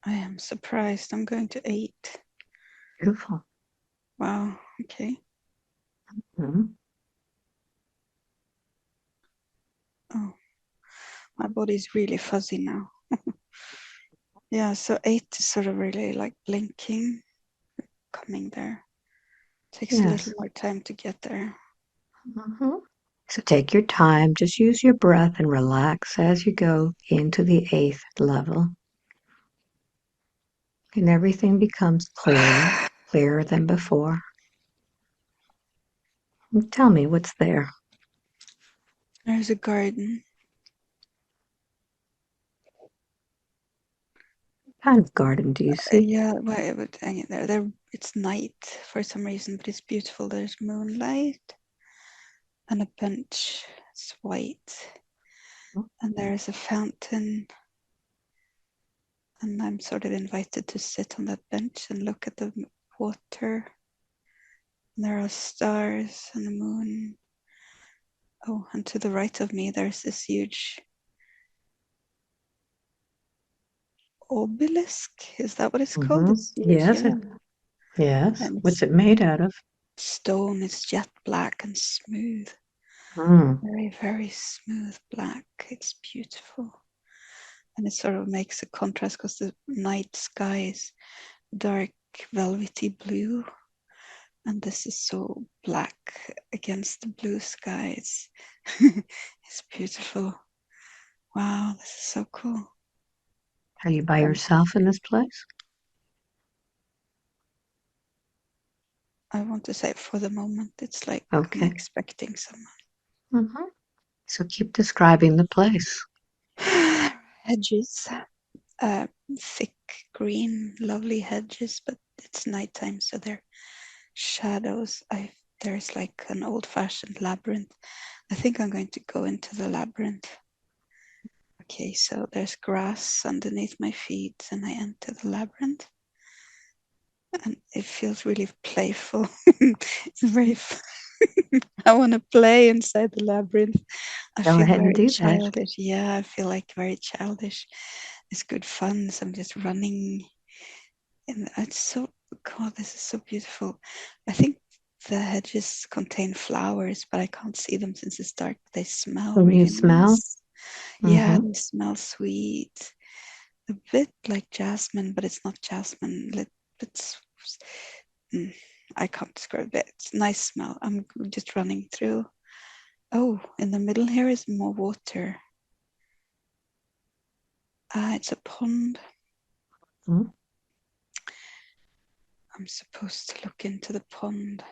I am surprised. I'm going to 8. Beautiful. Wow. Okay. Mm-hmm. Oh, my body's really fuzzy now. Yeah, so 8 is sort of really like blinking, coming there. Takes a little Yes. more time to get there. Mm-hmm. So take your time, just use your breath and relax as you go into the 8th level. And everything becomes clearer, clearer than before. And tell me what's there. There's a garden. What kind of garden do you see? Yeah, well, but hang there. It's night for some reason, but it's beautiful. There's moonlight and a bench. It's white, and there's a fountain. And I'm sort of invited to sit on that bench and look at the water. And there are stars and the moon. Oh, and to the right of me, there's this huge obelisk. Is that what it's called? Mm-hmm. It's huge, Yes, yeah. yes. And What's it's it made out of? stone. It's jet black and smooth. Mm. Very, very smooth black. It's beautiful. And it sort of makes a contrast because the night sky is dark, velvety blue. And this is so black against the blue sky. It's beautiful. Wow, this is so cool. Are you by Um, yourself in this place? I want to say for the moment, it's like I'm Okay. expecting someone. Mm-hmm. So keep describing the place. Hedges, uh, thick green, lovely hedges, but it's nighttime, so they're shadows. There's like an old-fashioned labyrinth. I think I'm going to go into the labyrinth. Okay, so there's grass underneath my feet, and I enter the labyrinth, and it feels really playful. It's very. I want to play inside the labyrinth. I Go feel ahead and very do that. childish. Yeah, I feel like very childish. It's good fun. So I'm just running, and it's so. God, this is so beautiful. I think the hedges contain flowers, but I can't see them since it's dark. They smell Can you really smell? nice. Yeah, Mm-hmm. they smell sweet. A bit like jasmine, but it's not jasmine. It's, mm, I can't describe it. It's a nice smell. I'm just running through. Oh, in the middle here is more water. It's a pond. Mm-hmm. I'm supposed to look into the pond.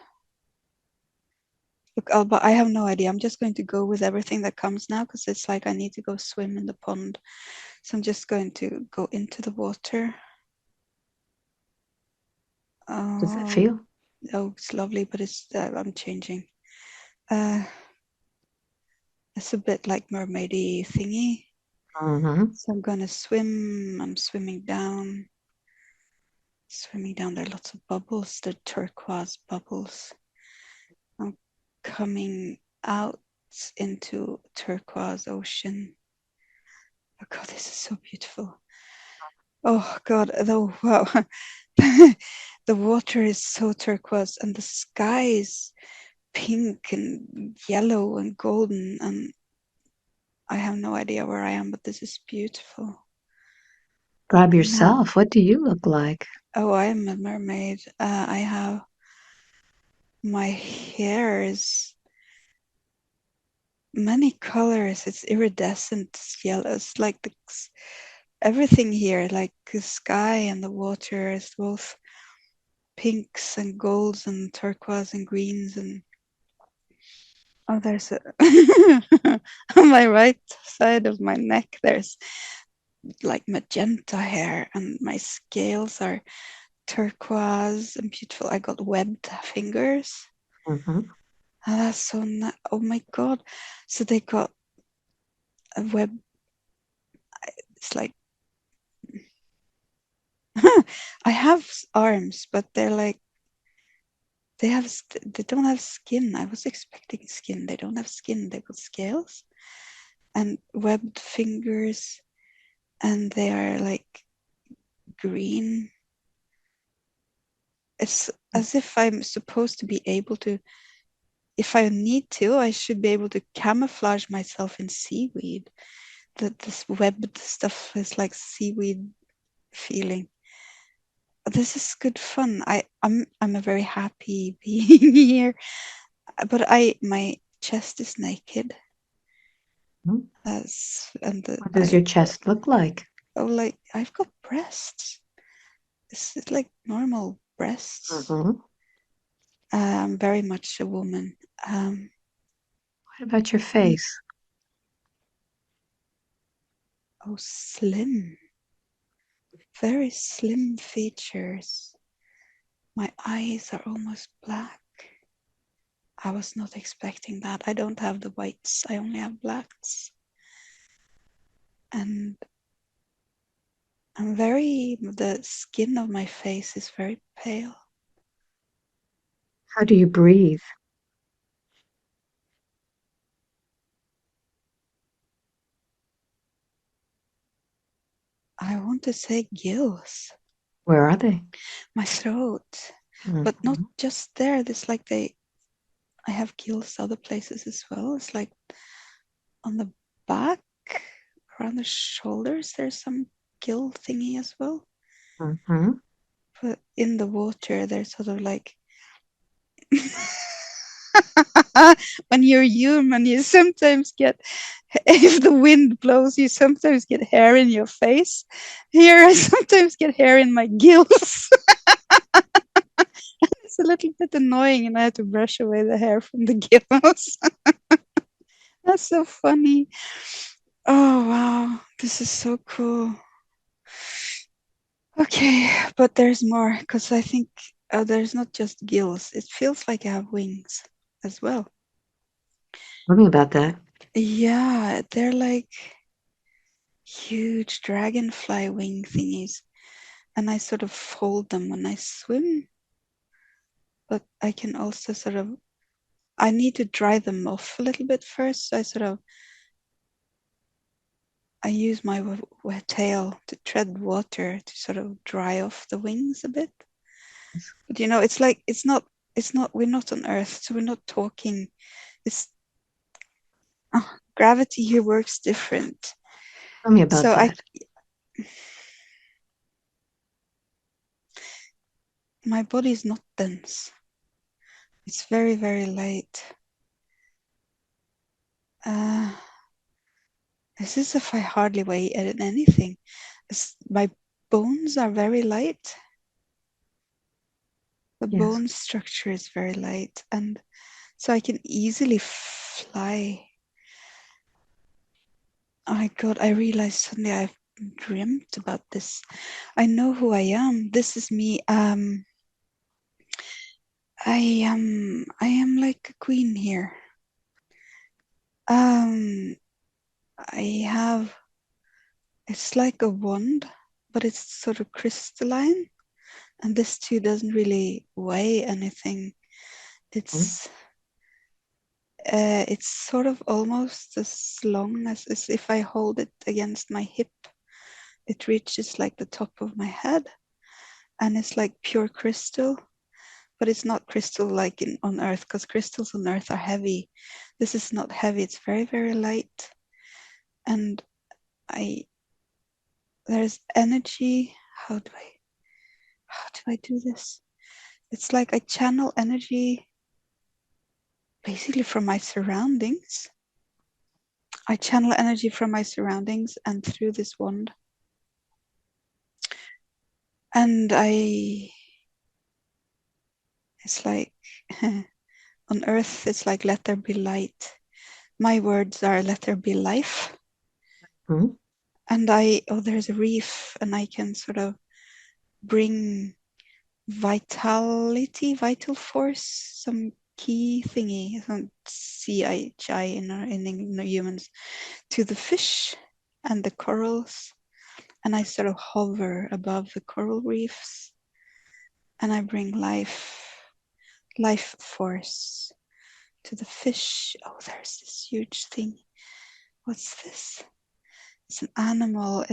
Look, Alba, I have no idea. I'm just going to go with everything that comes now because it's like I need to go swim in the pond. So I'm just going to go into the water. Does it Oh, feel? oh, it's lovely, but I'm changing. Uh, it's a bit like mermaidy thingy. Mm-hmm. So I'm gonna swim. I'm swimming down. Swimming down. There are lots of bubbles. They're turquoise bubbles. I'm coming out into turquoise ocean. Oh God, this is so beautiful. Oh God, though, wow. The water is so turquoise and the sky is pink and yellow and golden. And I have no idea where I am, but this is beautiful. Grab And now, yourself. What do you look like? oh, I am a mermaid. I have my hair is many colors. It's iridescent, it's yellow. It's like everything here, like the sky and the water, is both pinks and golds and turquoise and greens. And oh, there's a on my right side of my neck, there's like magenta hair, and my scales are turquoise and beautiful. I got webbed fingers. Mm-hmm. Oh, that's so nice. Oh my God. So they got a web. It's like I have arms, but they're like they don't have skin. I was expecting skin. They don't have skin. They got scales and webbed fingers, and they are like green. It's as if I'm supposed to be able to, if I need to, I should be able to camouflage myself in seaweed. This webbed stuff is like seaweed feeling. This is good fun. I'm a very happy being here, but my chest is naked. Mhm. And What does your chest look like? like I've got breasts. It's like normal breasts. Mhm. I'm very much a woman. What about your face? Oh, slim, very slim features. My eyes are almost black. I was not expecting that. I don't have the whites, I only have blacks. And the skin of my face is very pale. How do you breathe? I want to say gills, Where are they? my throat, but not Mhm. just there. It's like I have gills other places as well. It's like on the back, around the shoulders, there's some gill thingy as well. Mhm. But in the water, there's sort of like when you're human, you sometimes get, if the wind blows, you sometimes get hair in your face. Here, I sometimes get hair in my gills. It's a little bit annoying, and I had to brush away the hair from the gills. That's so funny. Oh, wow. This is so cool. Okay, but there's more because I think there's not just gills. It feels like I have wings as well. Tell me about that. Yeah, they're like huge dragonfly wing thingies, and I sort of fold them when I swim. But I can also sort of, I need to dry them off a little bit first. So I use my wet tail to tread water to sort of dry off the wings a bit. But it's like it's not we're not on Earth, so we're not talking. It's gravity here works different. Tell me about So that. my body is not dense. It's very, very light. It's as if I hardly weigh anything. My bones are very light. The Yes. bone structure is very light, and so I can easily fly. Oh my God, I realized suddenly I've dreamt about this. I know who I am. This is me. I am like a queen here. I have, it's like a wand, but it's sort of crystalline, and this too doesn't really weigh anything. Mhm. It's sort of almost as long as if I hold it against my hip, it reaches like the top of my head, and it's like pure crystal, but it's not crystal like on Earth, because crystals on Earth are heavy. This is not heavy. It's very, very light, and I there's energy. How do I do this? It's like I channel energy basically from my surroundings. I channel energy from my surroundings and through this wand. And it's like, on Earth, it's like, let there be light. My words are, let there be life. Mhm. And there's a reef, and I can sort of bring vitality, vital force, some key thingy, some CHI in humans, to the fish and the corals. And I sort of hover above the coral reefs, and I bring life force to the fish. Oh, there's this huge thing. What's this? It's an animal.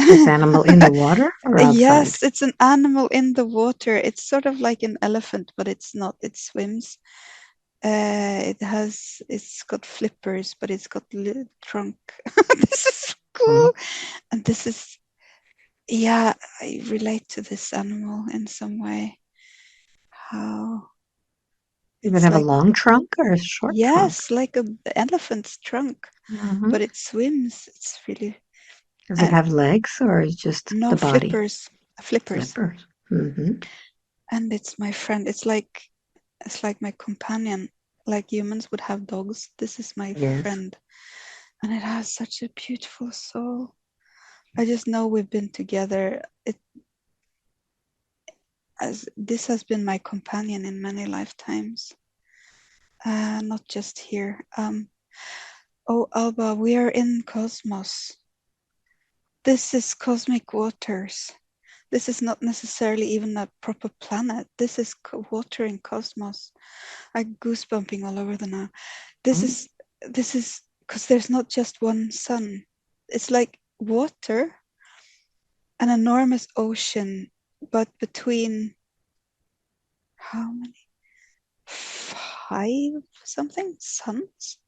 This animal in the water or outside? Yes, it's an animal in the water. It's sort of like an elephant, but it's not. It swims. It's got flippers, but it's got trunk. This is Mm. cool. And this is, yeah, I relate to this animal in some way. How Does it it's have a like, long trunk or a short trunk? yes, like a elephant's trunk, Hmm. but it swims. It's really, Does it and have legs or is just no the body? flippers, flippers. Flippers. Hmm. And it's my friend. It's like my companion. Like humans would have dogs. This is my Yes. friend. And it has such a beautiful soul. I just know we've been together. It as this has been my companion in many lifetimes, not just here. Oh, Alba, we are in cosmos. This is cosmic waters. This is not necessarily even a proper planet. This is water in cosmos. I'm goosebumping all over the now. This Mm. is this is because there's not just one sun. It's like water, an enormous ocean, but between how many? Five something suns.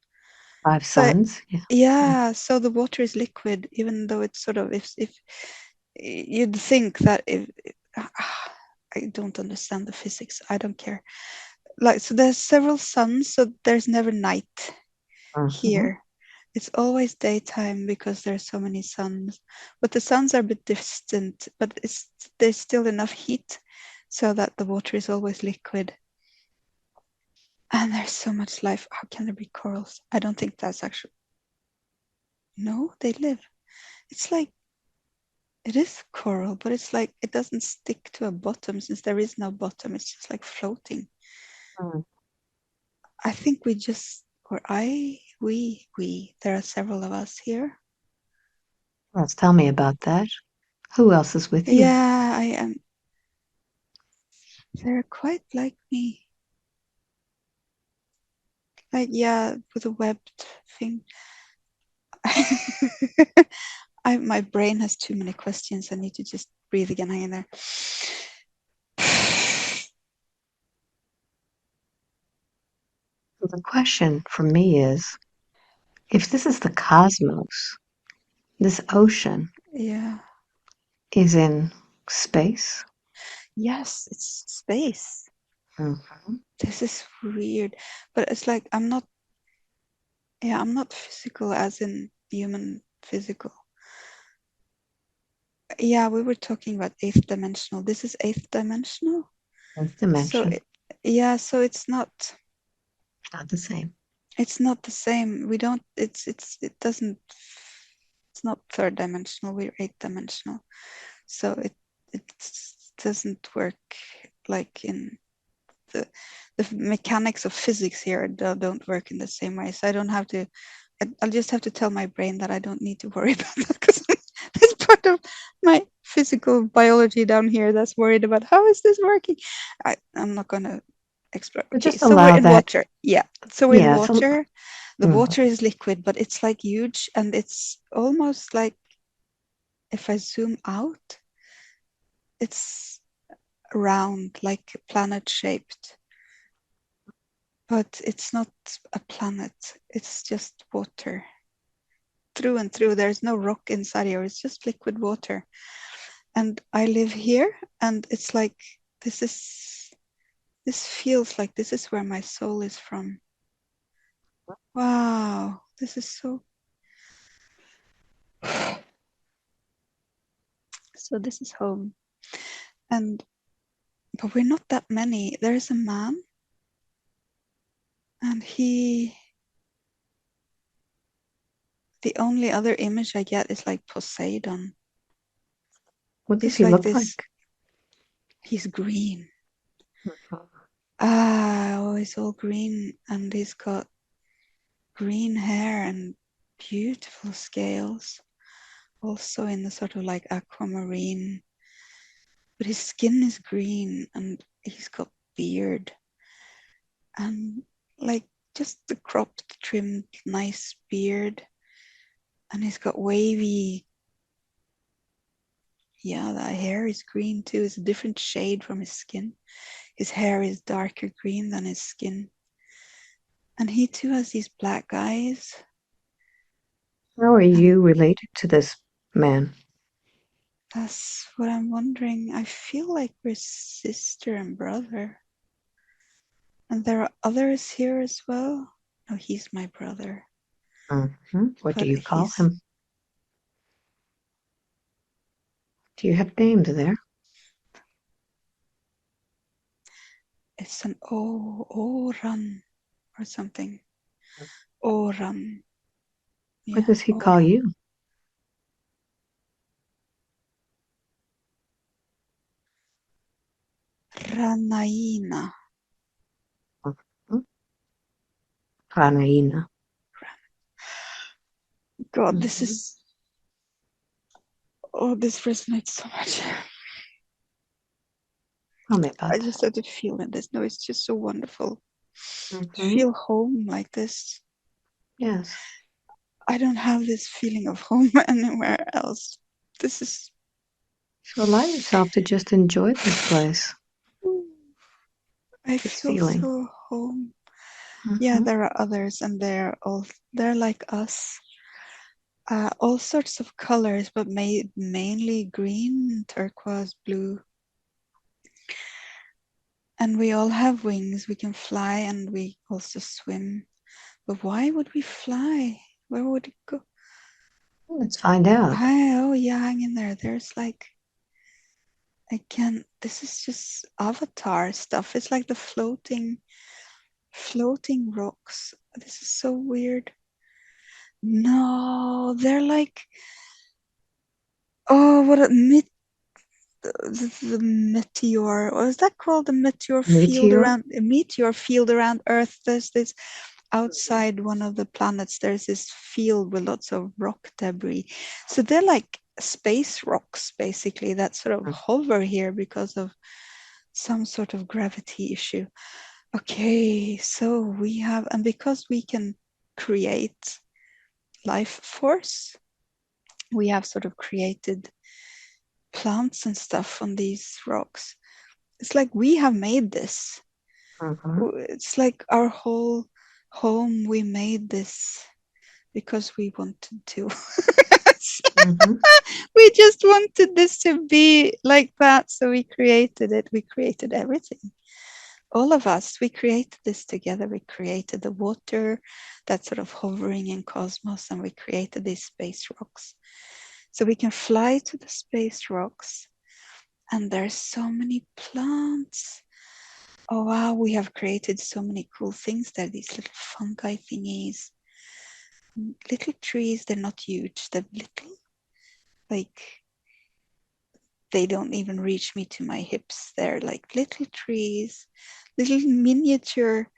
Five So suns. Yeah. Mm. yeah, so the water is liquid, even though it's sort of if you'd think that if I don't understand the physics, I don't care. Like so, there's several suns, so there's never night Mhm. here. It's always daytime because there's so many suns, but the suns are a bit distant, but there's still enough heat so that the water is always liquid. And there's so much life. How can there be corals? I don't think that's actually. No, they live. It's like it is coral, but it's like it doesn't stick to a bottom since there is no bottom. It's just like floating. Mm. I think we just, or we, there are several of us here. Well, tell me about that. Who else is with you? Yeah, I am. They're quite like me. Like, yeah, with a webbed thing. My brain has too many questions. I need to just breathe again. Hang in there. So the question for me is, if this is the cosmos, this ocean Yeah. is in space. Yes, it's space. Mhm. This is weird. But it's like I'm not, yeah, I'm not physical as in human physical. Yeah, we were talking about eighth dimensional. This is eighth dimensional. Fourth So dimension. yeah, so Not the same. it's not the same. We don't it doesn't it's not third dimensional, we're eighth dimensional. So it doesn't work like in the mechanics of physics here don't work in the same way. So I don't have to I'll just have to tell my brain that I don't need to worry about that because there's part of my physical biology down here that's worried about how is this working. I'm not gonna explore. But Okay, just so we're allow in that. water. Yeah. So in Yeah. So, water, the mhm. water is liquid, but it's like huge and it's almost like if I zoom out, it's round, like planet shaped. But it's not a planet, it's just water through and through. There's no rock inside here, it's just liquid water. And I live here, and it's like this is this feels like this is where my soul is from. Wow, this is so. So this is home, and but we're not that many. There is a man, and the only other image I get is like Poseidon. What does He's he like look this. like? He's green. Mhm. Oh, he's all green, and he's got green hair and beautiful scales, also in the sort of like aquamarine. But his skin is green, and he's got beard and like just the cropped, trimmed, nice beard, and he's got wavy Yeah, the hair is green too. It's a different shade from his skin. His hair is darker green than his skin. And he too has these black eyes. How are And you related to this man? that's what I'm wondering. I feel like we're sister and brother. And there are others here as well. No, he's my brother. What do But you call him? Do you have names there? it's an Oran or something. Oran. What Yeah, does he call Oran. you? Ranaina. Mhm. Ranaina. God, this Mhm. is. Oh, this resonates so much. Tell me I about that. just had to feel in this. No, it's just so wonderful to Hmm. feel home like this. Yes. I don't have this feeling of home anywhere else. This is. So allow yourself to just enjoy this place, I this feel feeling. so home. Yeah, Hmm. there are others, and they're like us. All sorts of colors, but mainly green, turquoise, blue. And we all have wings. We can fly, and we also swim. But why would we fly? Where would it go? Let's find out. Oh yeah, hang in there. There's like, again, this is just avatar stuff. It's like the floating rocks. This is so weird. No, they're like, oh, what a the meteor. What is that called? The Meteor? meteor field around Earth. There's this outside one of the planets. There's this field with lots of rock debris. So they're like space rocks, basically, that sort of hover here because of some sort of gravity issue. Okay, so we have, and because we can create life force, we have sort of created plants and stuff on these rocks. It's like we have made this. Mm-hmm. It's like our whole home, we made this because we wanted to. Mm-hmm. We just wanted this to be like that, so we created it. We created everything. All of us, we created this together. We created the water that's sort of hovering in cosmos, and we created these space rocks. So we can fly to the space rocks, and there's so many plants. Oh wow, we have created so many cool things there. These little fungi thingies, little trees. They're not huge. They're little, like they don't even reach me to my hips. They're like little trees, little miniature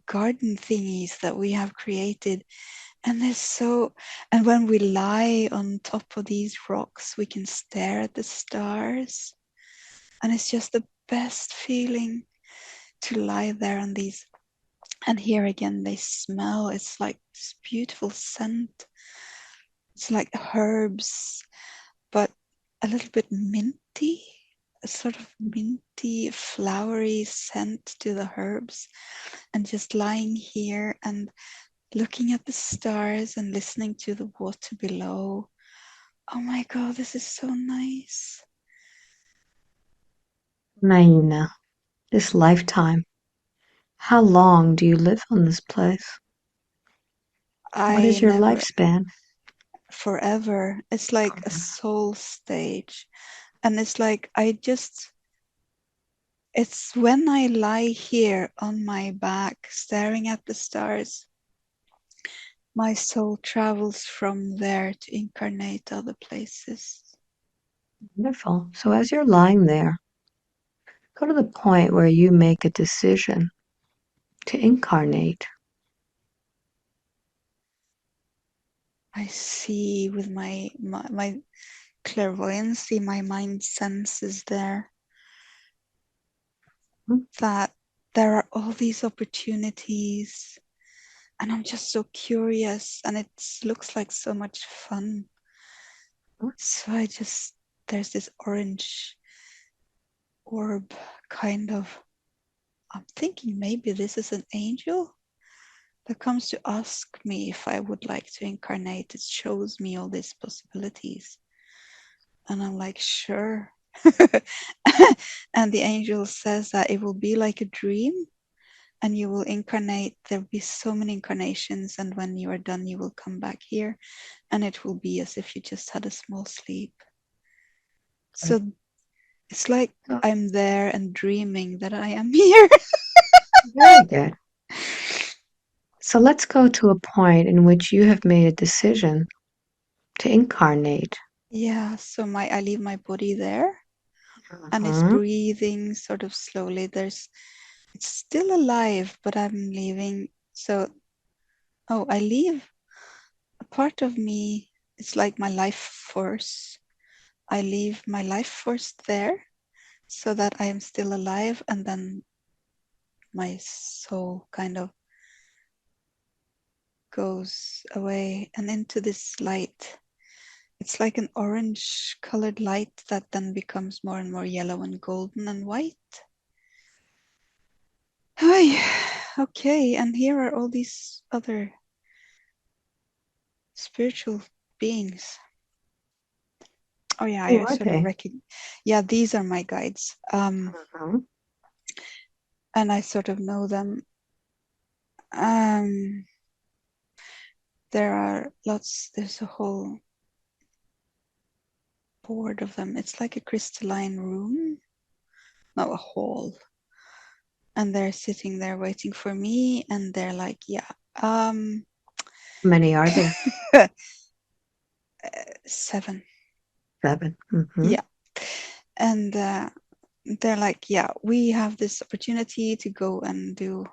garden thingies that we have created. And they're so, and when we lie on top of these rocks, we can stare at the stars. And it's just the best feeling to lie there on these. And here again, they smell. It's like this beautiful scent. It's like herbs, but a little bit minty, a sort of minty, flowery scent to the herbs. And just lying here and looking at the stars and listening to the water below. Oh my God, this is so nice. Naina, this lifetime. How long do you live on this place? What I is your never, lifespan? forever. It's like a soul stage. And it's like, it's when I lie here on my back staring at the stars, my soul travels from there to incarnate other places. Wonderful. So as you're lying there, go to the point where you make a decision to incarnate. I see with my clairvoyancy, my mind senses there that there are all these opportunities, and I'm just so curious, and it looks like so much fun. So there's this orange orb kind of. I'm thinking maybe this is an angel that comes to ask me if I would like to incarnate. It shows me all these possibilities. And I'm like, sure. And the angel says that it will be like a dream and you will incarnate. There'll be so many incarnations. And when you are done, you will come back here and it will be as if you just had a small sleep. So it's like So, I'm there and dreaming that I am here. very good. So let's go to a point in which you have made a decision to incarnate. Yeah, so I leave my body there and it's Uh-huh. breathing sort of slowly. It's still alive, but I'm leaving. So, I leave a part of me. It's like my life force. I leave my life force there so that I am still alive, and then my soul kind of goes away and into this light. It's like an orange colored light that then becomes more and more yellow and golden and white. Hi. Okay, and here are all these other spiritual beings. Oh yeah, Who I are sort of they? recognize. Yeah, these are my guides. Uh-huh. And I sort of know them. Um, there are lots. There's a whole board of them. It's like a crystalline room, no, a hall. And they're sitting there waiting for me, and they're like, yeah, How many are there? 7. 7. Mm-hmm. Yeah, and they're like, yeah, we have this opportunity to go and do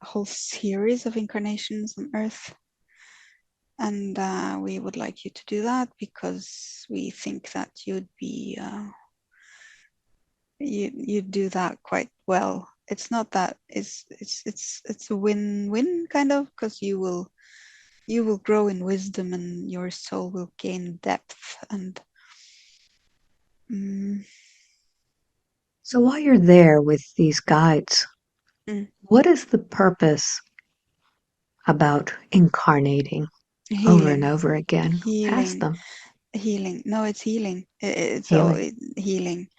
a whole series of incarnations on Earth. And we would like you to do that because we think that you'd do that quite well. It's not that it's a win-win kind of, because you will grow in wisdom and your soul will gain depth and mm, So while you're there with these guides, mm, what is the purpose about incarnating over and healing, over again? Ask healing, them. healing. No, it's healing. It's all Healing. healing,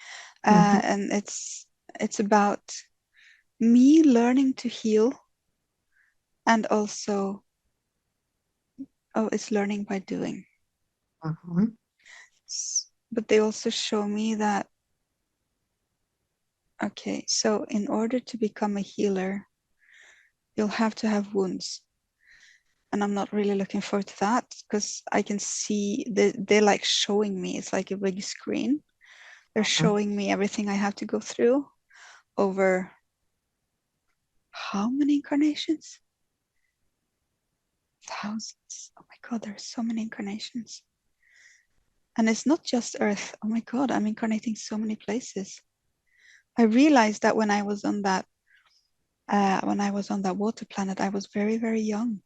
Mm-hmm. and it's about me learning to heal, and also, it's learning by doing. Mm-hmm. But they also show me that, okay, so in order to become a healer, you'll have to have wounds. And I'm not really looking forward to that, because I can see they're like showing me, it's like a big screen. They're Mm-hmm. showing me everything I have to go through over how many incarnations? Thousands. Oh my God, there's so many incarnations. And it's not just Earth. Oh my God, I'm incarnating so many places. I realized that when I was on that water planet, I was very, very young.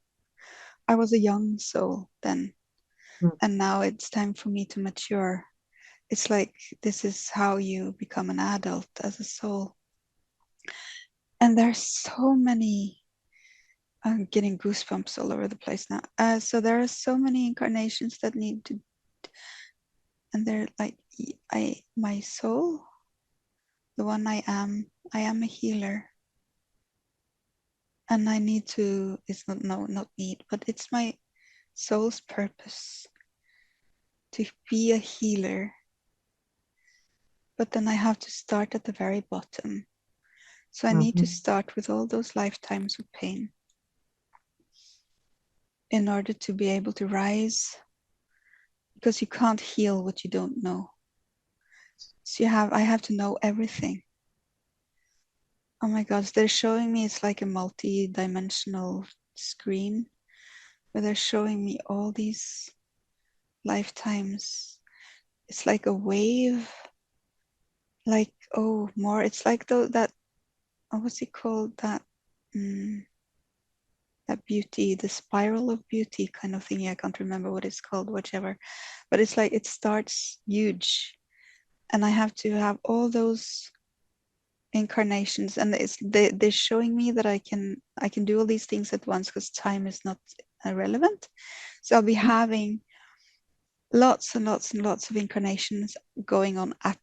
I was a young soul then, and now it's time for me to mature. It's like this is how you become an adult as a soul. And there's so many. I'm getting goosebumps all over the place now. So there are so many incarnations that need to, and they're like, my soul, the one I am a healer, and I need to. It's not no, not need, but it's my soul's purpose to be a healer. But then I have to start at the very bottom. So I need to Mm-hmm. start with all those lifetimes of pain in order to be able to rise, because you can't heal what you don't know. So I have to know everything. Oh my gosh, they're showing me, it's like a multi-dimensional screen where they're showing me all these lifetimes. It's like a wave, like, more. It's like that, what's it called? That beauty, the spiral of beauty kind of thingy. I can't remember what it's called, whichever. But it's like it starts huge, and I have to have all those incarnations, and they're showing me that I can do all these things at once because time is not irrelevant. So I'll be having lots and lots and lots of incarnations going on at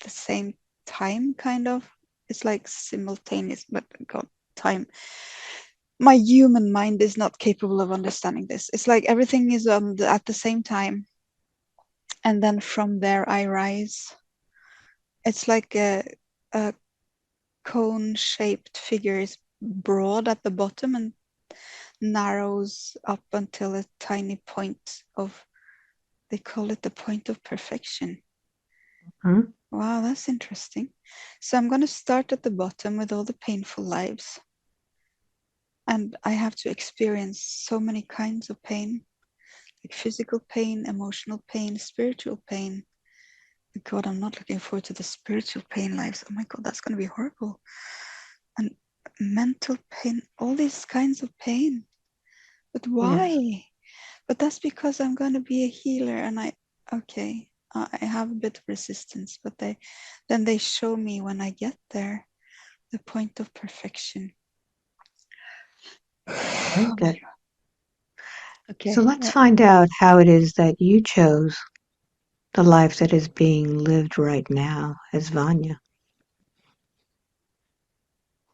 the same time, kind of. It's like simultaneous, but God, time. My human mind is not capable of understanding this. It's like everything is at the same time, and then from there I rise. It's like a cone-shaped figure is broad at the bottom and narrows up until a tiny point of, they call it the point of perfection. Mm-hmm. Wow, that's interesting. So I'm going to start at the bottom with all the painful lives. And I have to experience so many kinds of pain, like physical pain, emotional pain, spiritual pain. God, I'm not looking forward to the spiritual pain lives. Oh my God, that's going to be horrible. And mental pain, all these kinds of pain. But Yes. why? But that's because I'm going to be a healer, and okay, I have a bit of resistance, but then they show me when I get there the point of perfection. Very Oh my good. God. So Okay. let's find out how it is that you chose the life that is being lived right now as Vanya.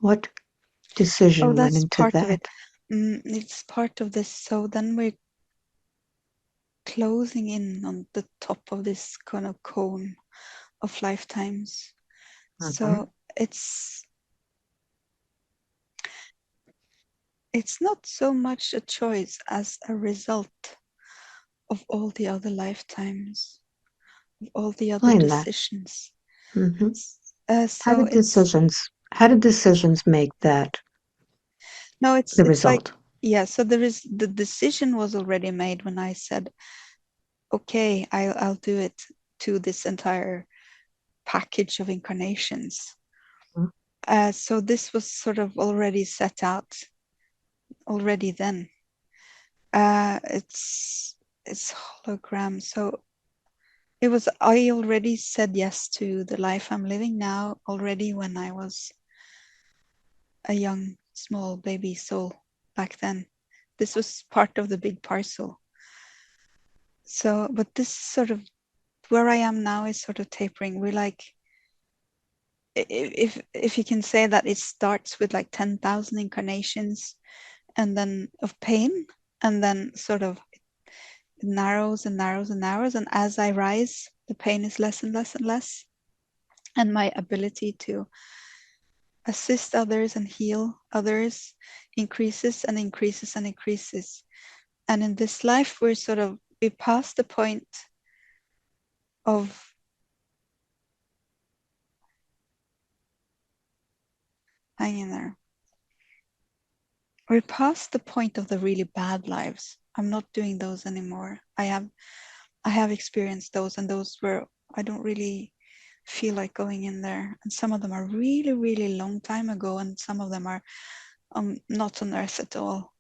What Oh, decision went that's into part of that? it. It's part of this. So then we're closing in on the top of this kind of cone of lifetimes. Mm-hmm. So it's not so much a choice as a result of all the other lifetimes, of all the other Explain that. decisions. Mm-hmm. So it's How did decisions make that no, the it's like, result? yeah. So there is, the decision was already made when I said, okay, I'll do it to this entire package of incarnations. So this was sort of already set out already then. It's hologram. So it was, I already said yes to the life I'm living now already when I was a young, small baby soul back then. This was part of the big parcel. So, but this sort of, where I am now is sort of tapering. We're like, if you can say that it starts with like 10,000 incarnations and then of pain, and then sort of it narrows and narrows and narrows, and as I rise the pain is less and less and less, and my ability to assist others and heal others increases and increases and increases. And in this life we pass the point of hanging there. We're past the point of the really bad lives. I'm not doing those anymore. I have experienced those, and those were, I don't really feel like going in there. And some of them are really, really long time ago, and some of them are not on earth at all.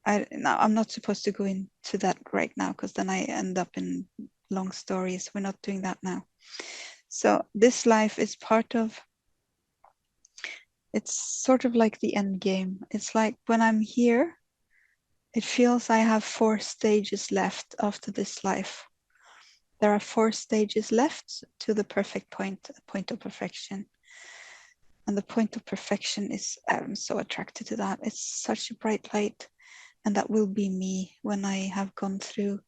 I'm not supposed to go into that right now because then I end up in long stories. We're not doing that now. So this life is part of, it's sort of like the end game. It's like when I'm here, it feels I have 4 stages left after this life. There are 4 stages left to the perfect point of perfection. And the point of perfection is, I'm so attracted to that. It's such a bright light. And that will be me when I have gone through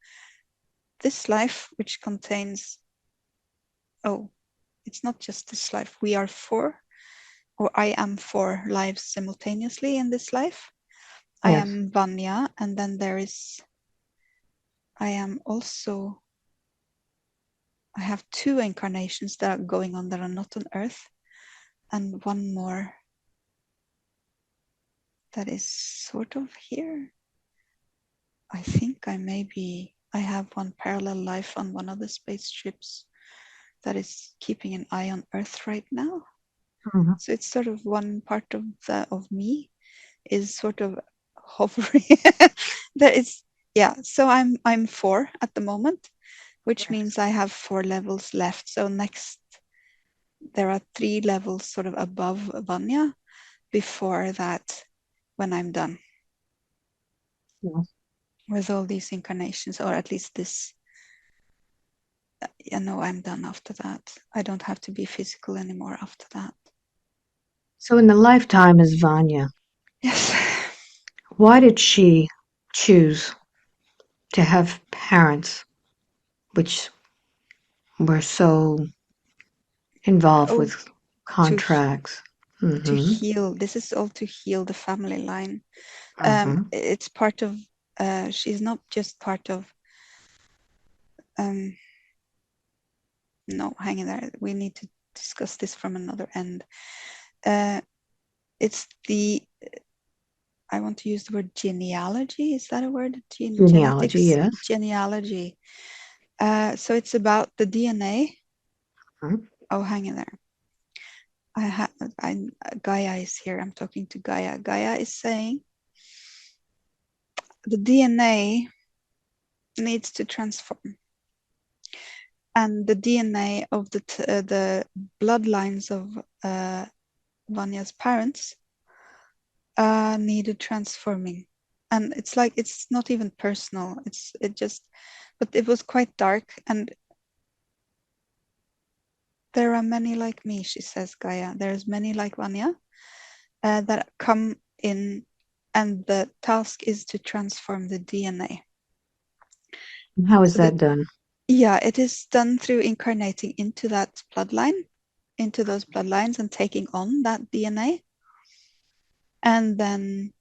this life, which contains, oh, it's not just this life. We are 4, or I am 4 lives simultaneously in this life. I Yes. am Vanya, and then I am also, I have 2 incarnations that are going on that are not on Earth, and one more that is sort of here. I think I have one parallel life on one of the spaceships that is keeping an eye on Earth right now. Mm-hmm. So it's sort of one part of me is sort of hovering. There is, yeah. So I'm 4 at the moment, which means I have 4 levels left. So next, there are 3 levels sort of above Vanya before that, when I'm done with all these incarnations, or at least this. I'm done after that. I don't have to be physical anymore after that. So in the lifetime as Vanya, Yes. why did she choose to have parents which were so involved Oh, with to contracts? to Mm-hmm. heal. This is all to heal the family line. Mm-hmm. It's part of. She's not just part of. No, hang in there. We need to discuss this from another end. It's the. I want to use the word genealogy. Is that a word? Genealogy, Genetics, yes. genealogy. So it's about the DNA. Mm-hmm. Oh, hang in there. Gaia is here. I'm talking to Gaia. Gaia is saying the DNA needs to transform, and the DNA of the bloodlines of Vanya's parents needed transforming. And it's like, it's not even personal. But it was quite dark, and there are many like me, she says, Gaia. There's many like Vanya that come in, and the task is to transform the DNA. How is So that, that done? yeah, it is done through incarnating into that bloodline, into those bloodlines, and taking on that DNA, and then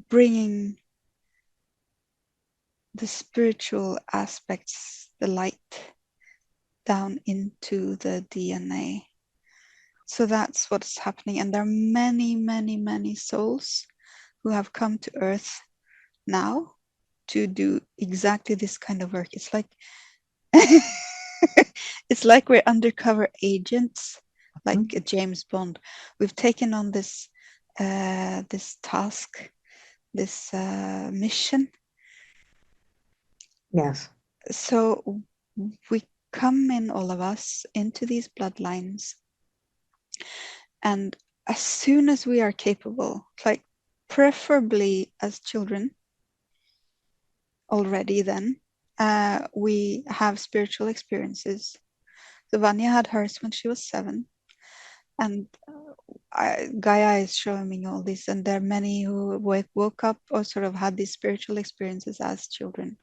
bringing the spiritual aspects, the light, down into the DNA. So that's what's happening. And there are many, many, many souls who have come to Earth now to do exactly this kind of work. It's like it's like we're undercover agents, like a James Bond. We've taken on this this task, this mission. Yes. So we come in, all of us, into these bloodlines, and as soon as we are capable, like preferably as children already, then we have spiritual experiences. So Vanya had hers when she was 7, and Gaia is showing me all this, and there are many who woke up or sort of had these spiritual experiences as children,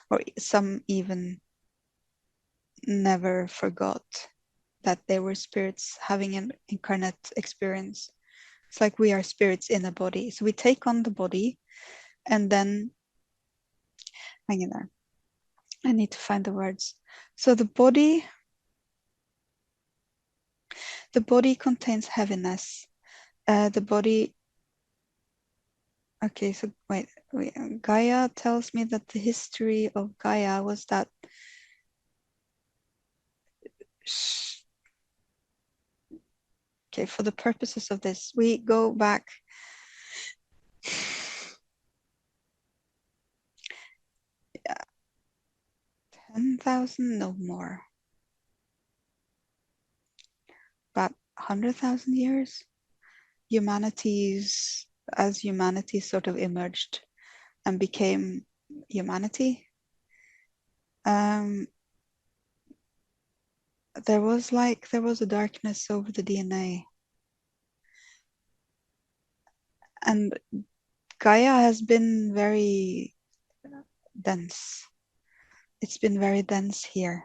or some even never forgot that they were spirits having an incarnate experience. It's like we are spirits in a body. So we take on the body, and then, hang in there. I need to find the words. So the body contains heaviness. The body. Okay, so wait. Gaia tells me that the history of Gaia was that. Okay, for the purposes of this, we go back 10,000, no more, about 100,000 years. As humanity sort of emerged and became humanity, there was a darkness over the DNA, and Gaia has been very dense. It's been very dense here,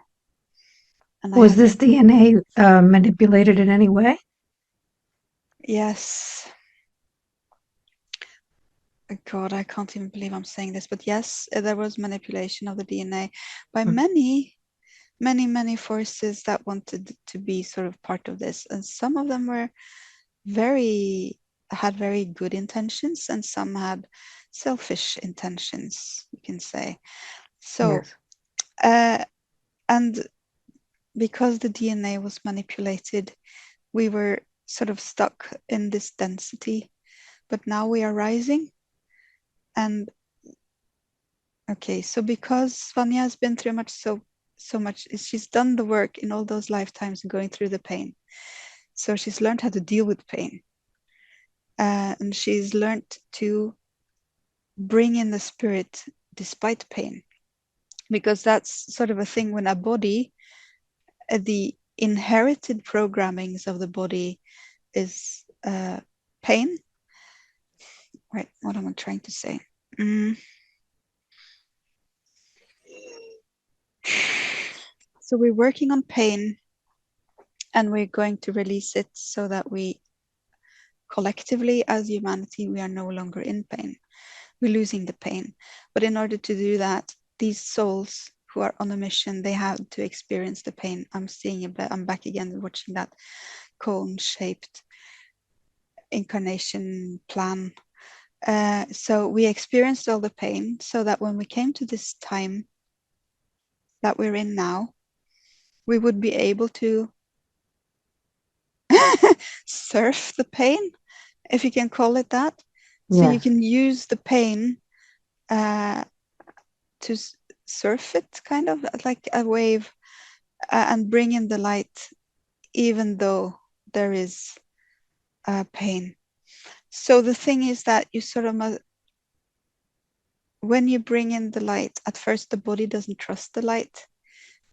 and I Was have this been, DNA manipulated in any way? yes. God, I can't even believe I'm saying this, but yes, there was manipulation of the DNA by many, many, many forces that wanted to be sort of part of this, and some of them had very good intentions, and some had selfish intentions, you can say. So, Yes. and because the DNA was manipulated, we were sort of stuck in this density. but now we are rising. And okay, so because Vanya has been through so much, she's done the work in all those lifetimes going through the pain. So she's learned how to deal with pain. And she's learned to bring in the spirit despite pain. Because that's sort of a thing when a body, the inherited programmings of the body is pain. Right, what am I trying to say? So we're working on pain and we're going to release it so that we collectively as humanity, we are no longer in pain. We're losing the pain. But in order to do that, these souls who are on a mission, they have to experience the pain. I'm seeing it, I'm back again watching that cone-shaped incarnation plan. So we experienced all the pain so that when we came to this time that we're in now, we would be able to surf the pain, if you can call it that. So you Yes. can use the pain to surf it, kind of like a wave, and bring in the light, even though there is pain. So the thing is that you sort of must, when you bring in the light, at first the body doesn't trust the light.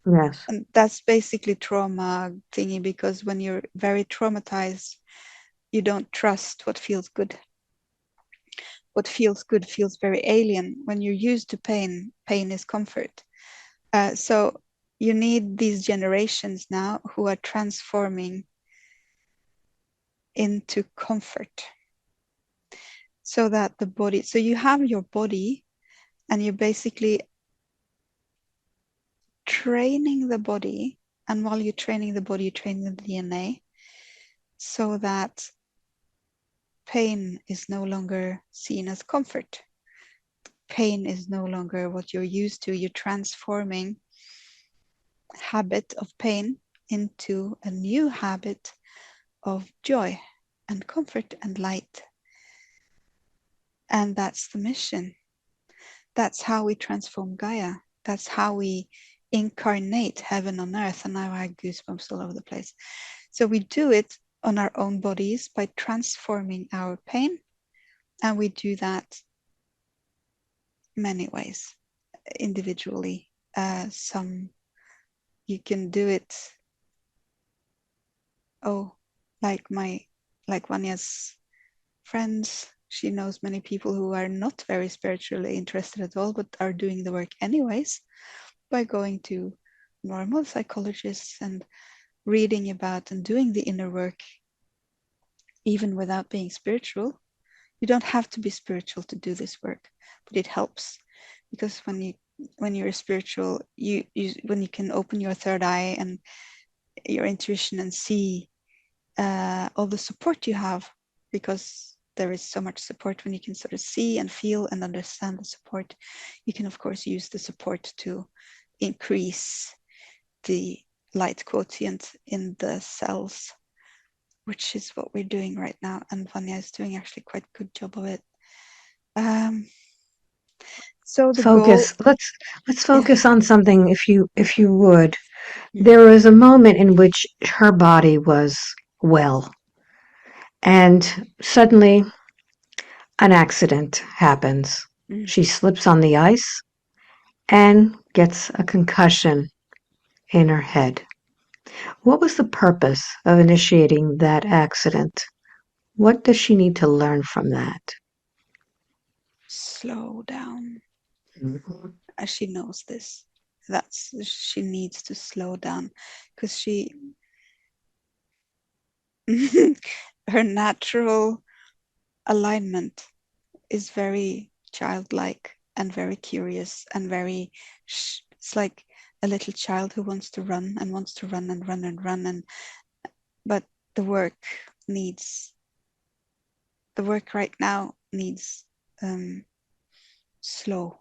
Yes. And that's basically trauma thingy, because when you're very traumatized, you don't trust what feels good. What feels good feels very alien. When you're used to pain, pain is comfort. So you need these generations now who are transforming into comfort. So that the body, so you have your body and you're basically training the body. And while you're training the body, you're training the DNA so that pain is no longer seen as comfort. Pain is no longer what you're used to. You're transforming habit of pain into a new habit of joy and comfort and light. And that's the mission. That's how we transform Gaia. That's how we incarnate heaven on earth. And now I have goosebumps all over the place. So we do it on our own bodies by transforming our pain. And we do that many ways, individually. Some you can do it, like Vanya's friends. She knows many people who are not very spiritually interested at all, but are doing the work anyways by going to normal psychologists and reading about and doing the inner work, even without being spiritual. You don't have to be spiritual to do this work, but it helps, because when you're spiritual, you when you can open your third eye and your intuition and see all the support you have, because there is so much support. When you can sort of see and feel and understand the support, you can of course use the support to increase the light quotient in the cells, which is what we're doing right now. And Vanya is doing actually quite a good job of it. So the goal, Focus. Let's focus on something, if you would. mm, There was a moment in which her body was well, and suddenly an accident happens. mm. She slips on the ice and gets a concussion in her head. What was the purpose of initiating that accident? What does she need to learn from that? Slow down. Mhm. As she knows this, that's she needs to slow down, because she her natural alignment is very childlike and very curious and very it's like a little child who wants to run and wants to run and run and run, and but the work needs the work right now needs slow.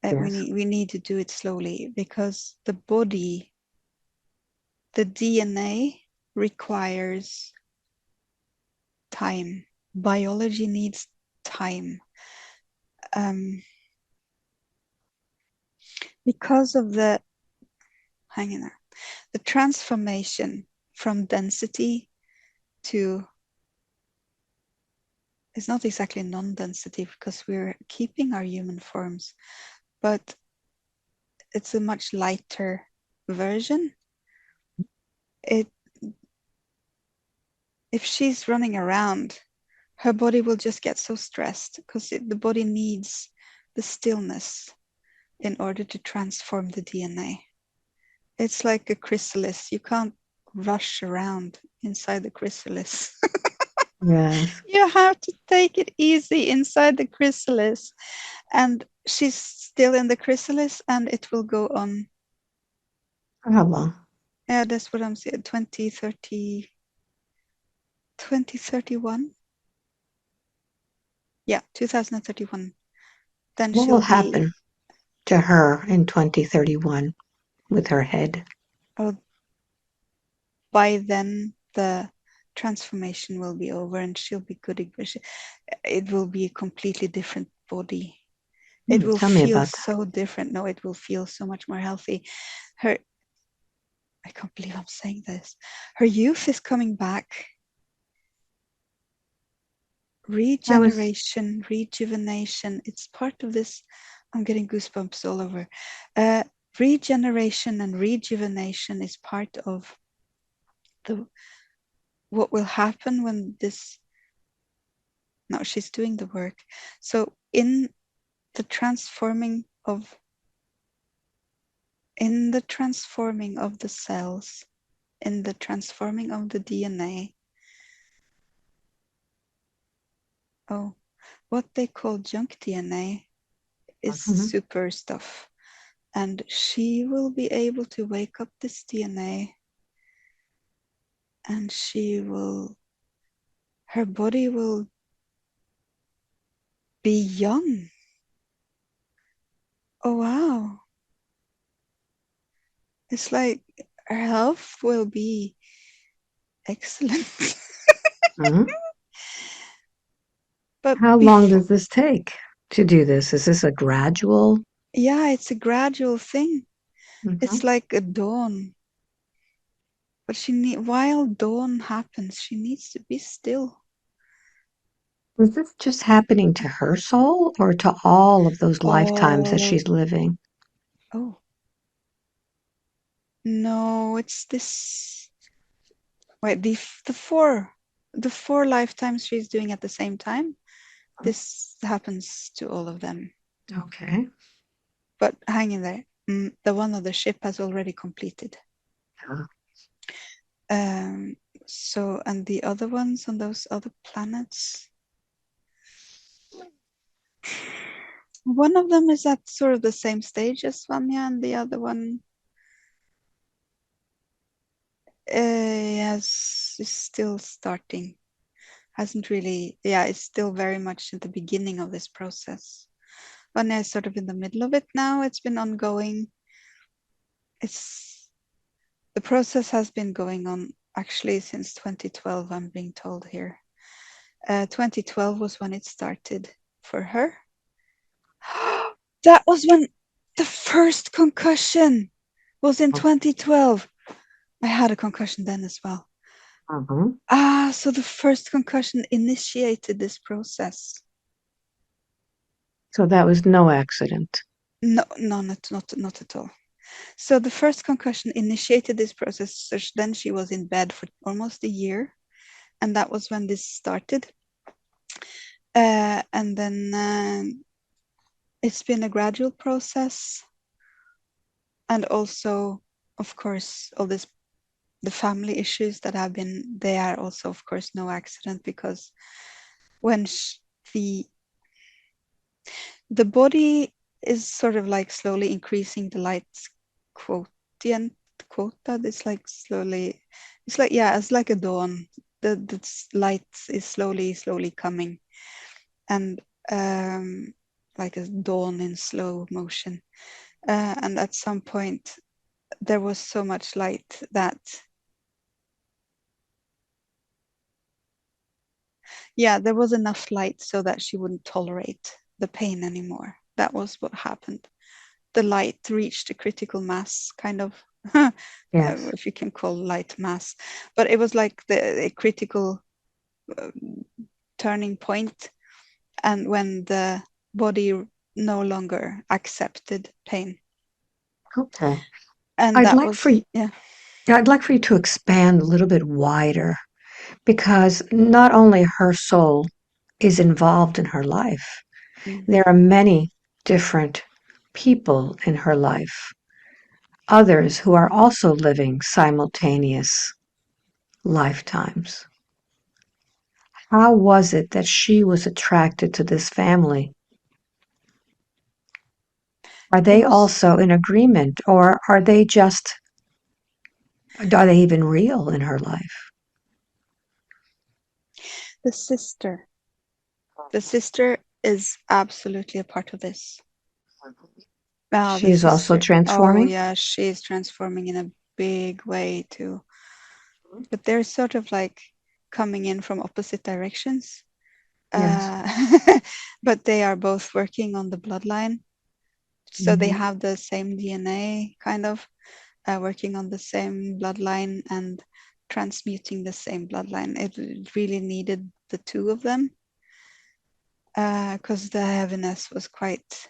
Yes. We need to do it slowly, because the body, the DNA requires time. biology needs time. Because of the transformation from density to, it's not exactly non-density because we're keeping our human forms, but it's a much lighter version. If she's running around, her body will just get so stressed because the body needs the stillness in order to transform the DNA. It's like a chrysalis. You can't rush around inside the chrysalis. Yes. You have to take it easy inside the chrysalis. And she's still in the chrysalis and it will go on. For how long? Yeah, that's what I'm saying. 2031. Yeah, 2031. Then What will she'll be, happen to her in 2031 with her head? oh, by then the transformation will be over and she'll be good. It will be a completely different body. It will Tell me feel about that. so different. No, it will feel so much more healthy. Her, I can't believe I'm saying this. Her youth is coming back. I was, Regeneration, rejuvenation. It's part of this. I'm getting goosebumps all over. Regeneration and rejuvenation is part of the what will happen when this. No, she's doing the work. So the transforming of in the transforming of the cells, in the transforming of the DNA. Oh, what they call junk DNA is Mhm. super stuff. And she will be able to wake up this DNA and her body will be young. Oh, wow. It's like her health will be excellent. Mhm. But How long before, does this take to do this? Is this a gradual? yeah, it's a gradual thing. It's Mhm. like a dawn. But while dawn happens, she needs to be still. Is this just happening to her soul or to all of those lifetimes that Oh, she's living? oh, no, it's this. Wait, the four lifetimes she's doing at the same time. This happens to all of them. Okay. But hang in there. The one on the ship has already completed. Yeah. Um, and the other ones on those other planets, one of them is at sort of the same stage as Vanya, and the other one is still starting. Hasn't really, yeah, it's still very much at the beginning of this process. Vanya is sort of in the middle of it now. It's been ongoing. The process has been going on actually since 2012, I'm being told here. 2012 was when it started for her. That was when the first concussion was in 2012. I had a concussion then as well. Uh-huh. So the first concussion initiated this process. So that was no accident. No, not at all. So the first concussion initiated this process. So then she was in bed for almost a year, and that was when this started. And then it's been a gradual process, and also, of course, all this the family issues that have been. They are also, of course, no accident because when the body is sort of like slowly increasing the light quotient quota. It's like slowly. It's like, yeah, it's like a dawn. The light is slowly coming, and like a dawn in slow motion. And at some point, there was so much light that, Yeah, there was enough light so that she wouldn't tolerate the pain anymore. That was what happened. The light reached a critical mass, kind of, Yes. if you can call light mass, but it was like the a critical uh, turning point, and when the body no longer accepted pain, Okay. and I'd that like was, for you, yeah. I'd like for you to expand a little bit wider because not only her soul is involved in her life, Mm. there are many different people in her life, others who are also living simultaneous lifetimes. How was it that she was attracted to this family? Are It they was also in agreement, or are they even real in her life? the sister. The sister is absolutely a part of this. She The is also sister. Oh, transforming? yeah, she's transforming in a big way too. But they're sort of like coming in from opposite directions. Yes. Uh, but they are both working on the bloodline. So they Mhm. have the same DNA, kind of, working on the same bloodline and transmuting the same bloodline. It really needed the two of them, because the heaviness was quite,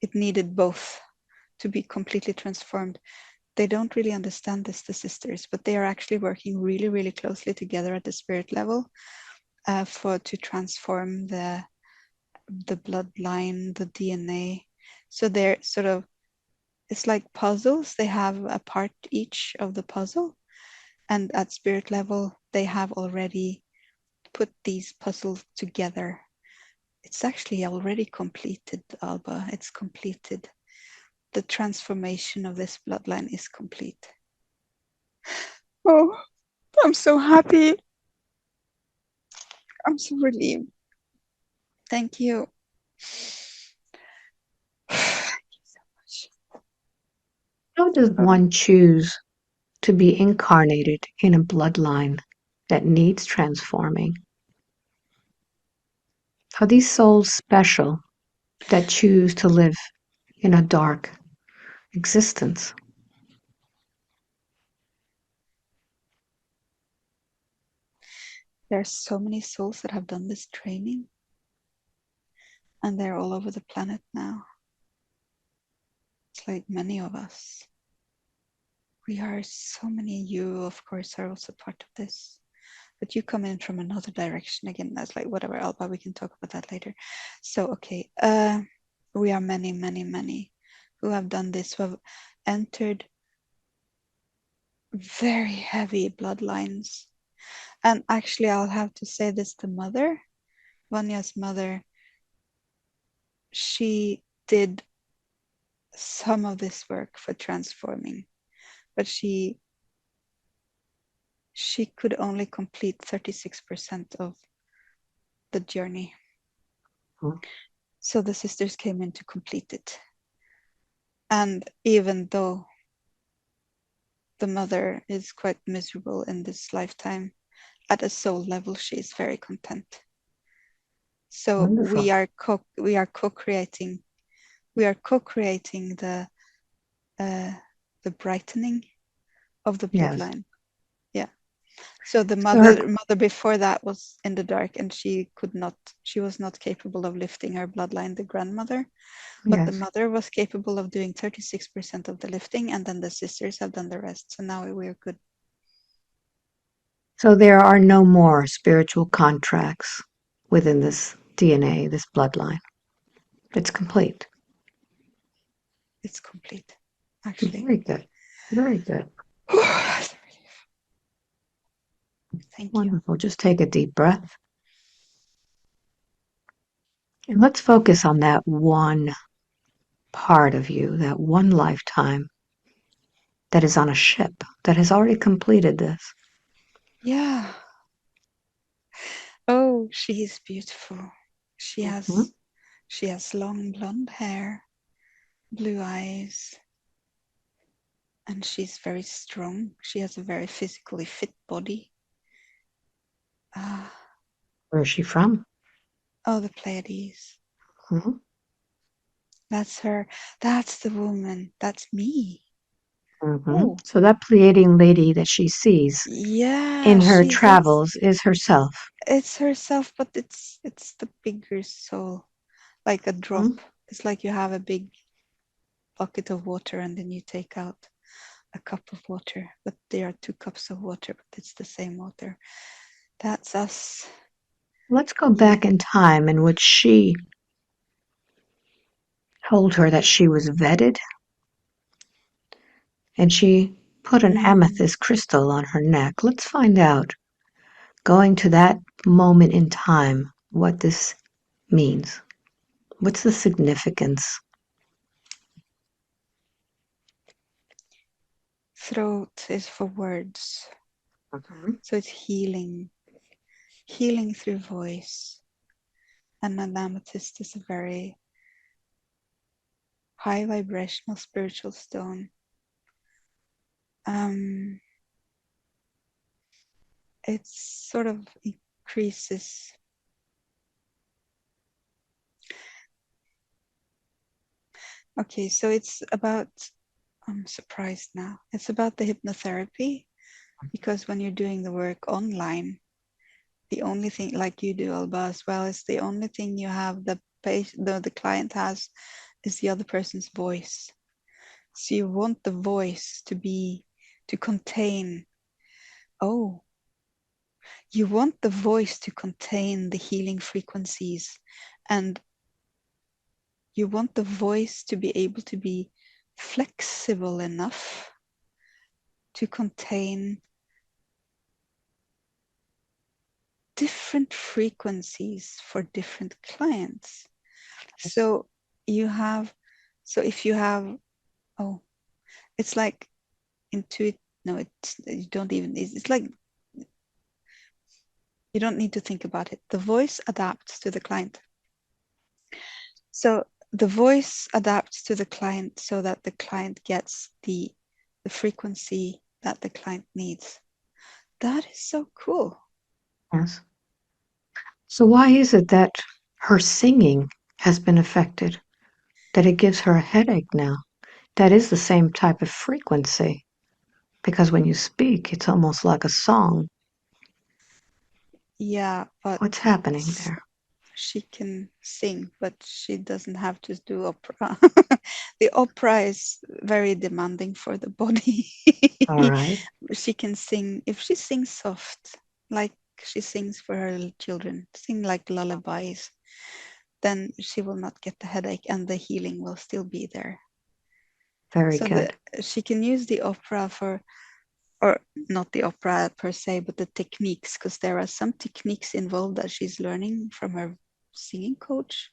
it needed both to be completely transformed. They don't really understand this, the sisters, but they are actually working really, really closely together at the spirit level, for to transform the bloodline, the DNA. So they're sort of, it's like puzzles. They have a part each of the puzzle, and at spirit level, they have already put these puzzles together. It's actually already completed, Alba. It's completed. The transformation of this bloodline is complete. Oh, I'm so happy. I'm so relieved. Thank you. Thank you so much. How does one choose to be incarnated in a bloodline that needs transforming? Are these souls special that choose to live in a dark existence? There are so many souls that have done this training, and they're all over the planet now. It's like many of us. We are so many. You, of course, are also part of this. But you come in from another direction again. That's like whatever, Alba. We can talk about that later. So, okay. We are many, many, many who have done this, who have entered very heavy bloodlines. And actually, I'll have to say this, the mother, Vanya's mother, she did some of this work for transforming, but she could only complete 36% of the journey. Hmm. So the sisters came in to complete it. And even though the mother is quite miserable in this lifetime, at a soul level, she is very content. So Wonderful. we are co-creating, we are co-creating uh, the brightening of the Yes. bloodline. Yeah. So the So her, mother before that was in the dark, and she could not, she was not capable of lifting her bloodline, the grandmother, but the yes. mother was capable of doing 36% of the lifting, and then the sisters have done the rest. So now we're good. So there are no more spiritual contracts within this DNA, this bloodline. It's complete. It's complete, actually. Very good. Very good. Thank you. Wonderful. Just take a deep breath. And let's focus on that one part of you, that one lifetime that is on a ship that has already completed this. Yeah. Oh, she is beautiful. She Mhm. has she has long blonde hair, blue eyes, and she's very strong. She has a very physically fit body. Ah, Where's she from? Oh, the Pleiades. Mhm. That's her. That's the woman. That's me. Mhm. Oh, So that Pleiadian lady that she sees yeah, in her she that's travels is herself. it's herself, but it's the bigger soul. Like a drop. Mhm. It's like you have a big bucket of water and then you take out a cup of water, but there are 2 cups of water, but it's the same water. That's us. Let's go Yeah. back in time in which she told her that she was vetted and she put an Mm. amethyst crystal on her neck. Let's find out, going to that moment in time, what this means. What's the significance? Throat is for words. Mhm. So it's healing, healing through voice. And an amethyst is a very high vibrational spiritual stone. Um, it sort of increases. Okay, so it's about, I'm surprised now. It's about the hypnotherapy because when you're doing the work online, the only thing, like you do, Alba, as well, is the only thing you have the client has is the other person's voice. So you want the voice to contain, oh, you want the voice to contain the healing frequencies, and you want the voice to be able to be flexible enough to contain different frequencies for different clients. So you have, so if you have, oh, it's like intuit, no, it's, you don't even, it's like, you don't need to think about it. The voice adapts to the client. So the voice adapts to the client so that the client gets the frequency that the client needs. That is so cool. Yes. So why is it that her singing has been affected? That it gives her a headache now? That is the same type of frequency. Because when you speak, it's almost like a song. Yeah, but What's happening there? she can sing, but she doesn't have to do opera. The opera is very demanding for the body. All right. She can sing, if she sings soft, like she sings for her children, sing like lullabies, then she will not get the headache and the healing will still be there. Very So good. she can use the opera for, or not the opera per se, but the techniques, because there are some techniques involved that she's learning from her singing coach.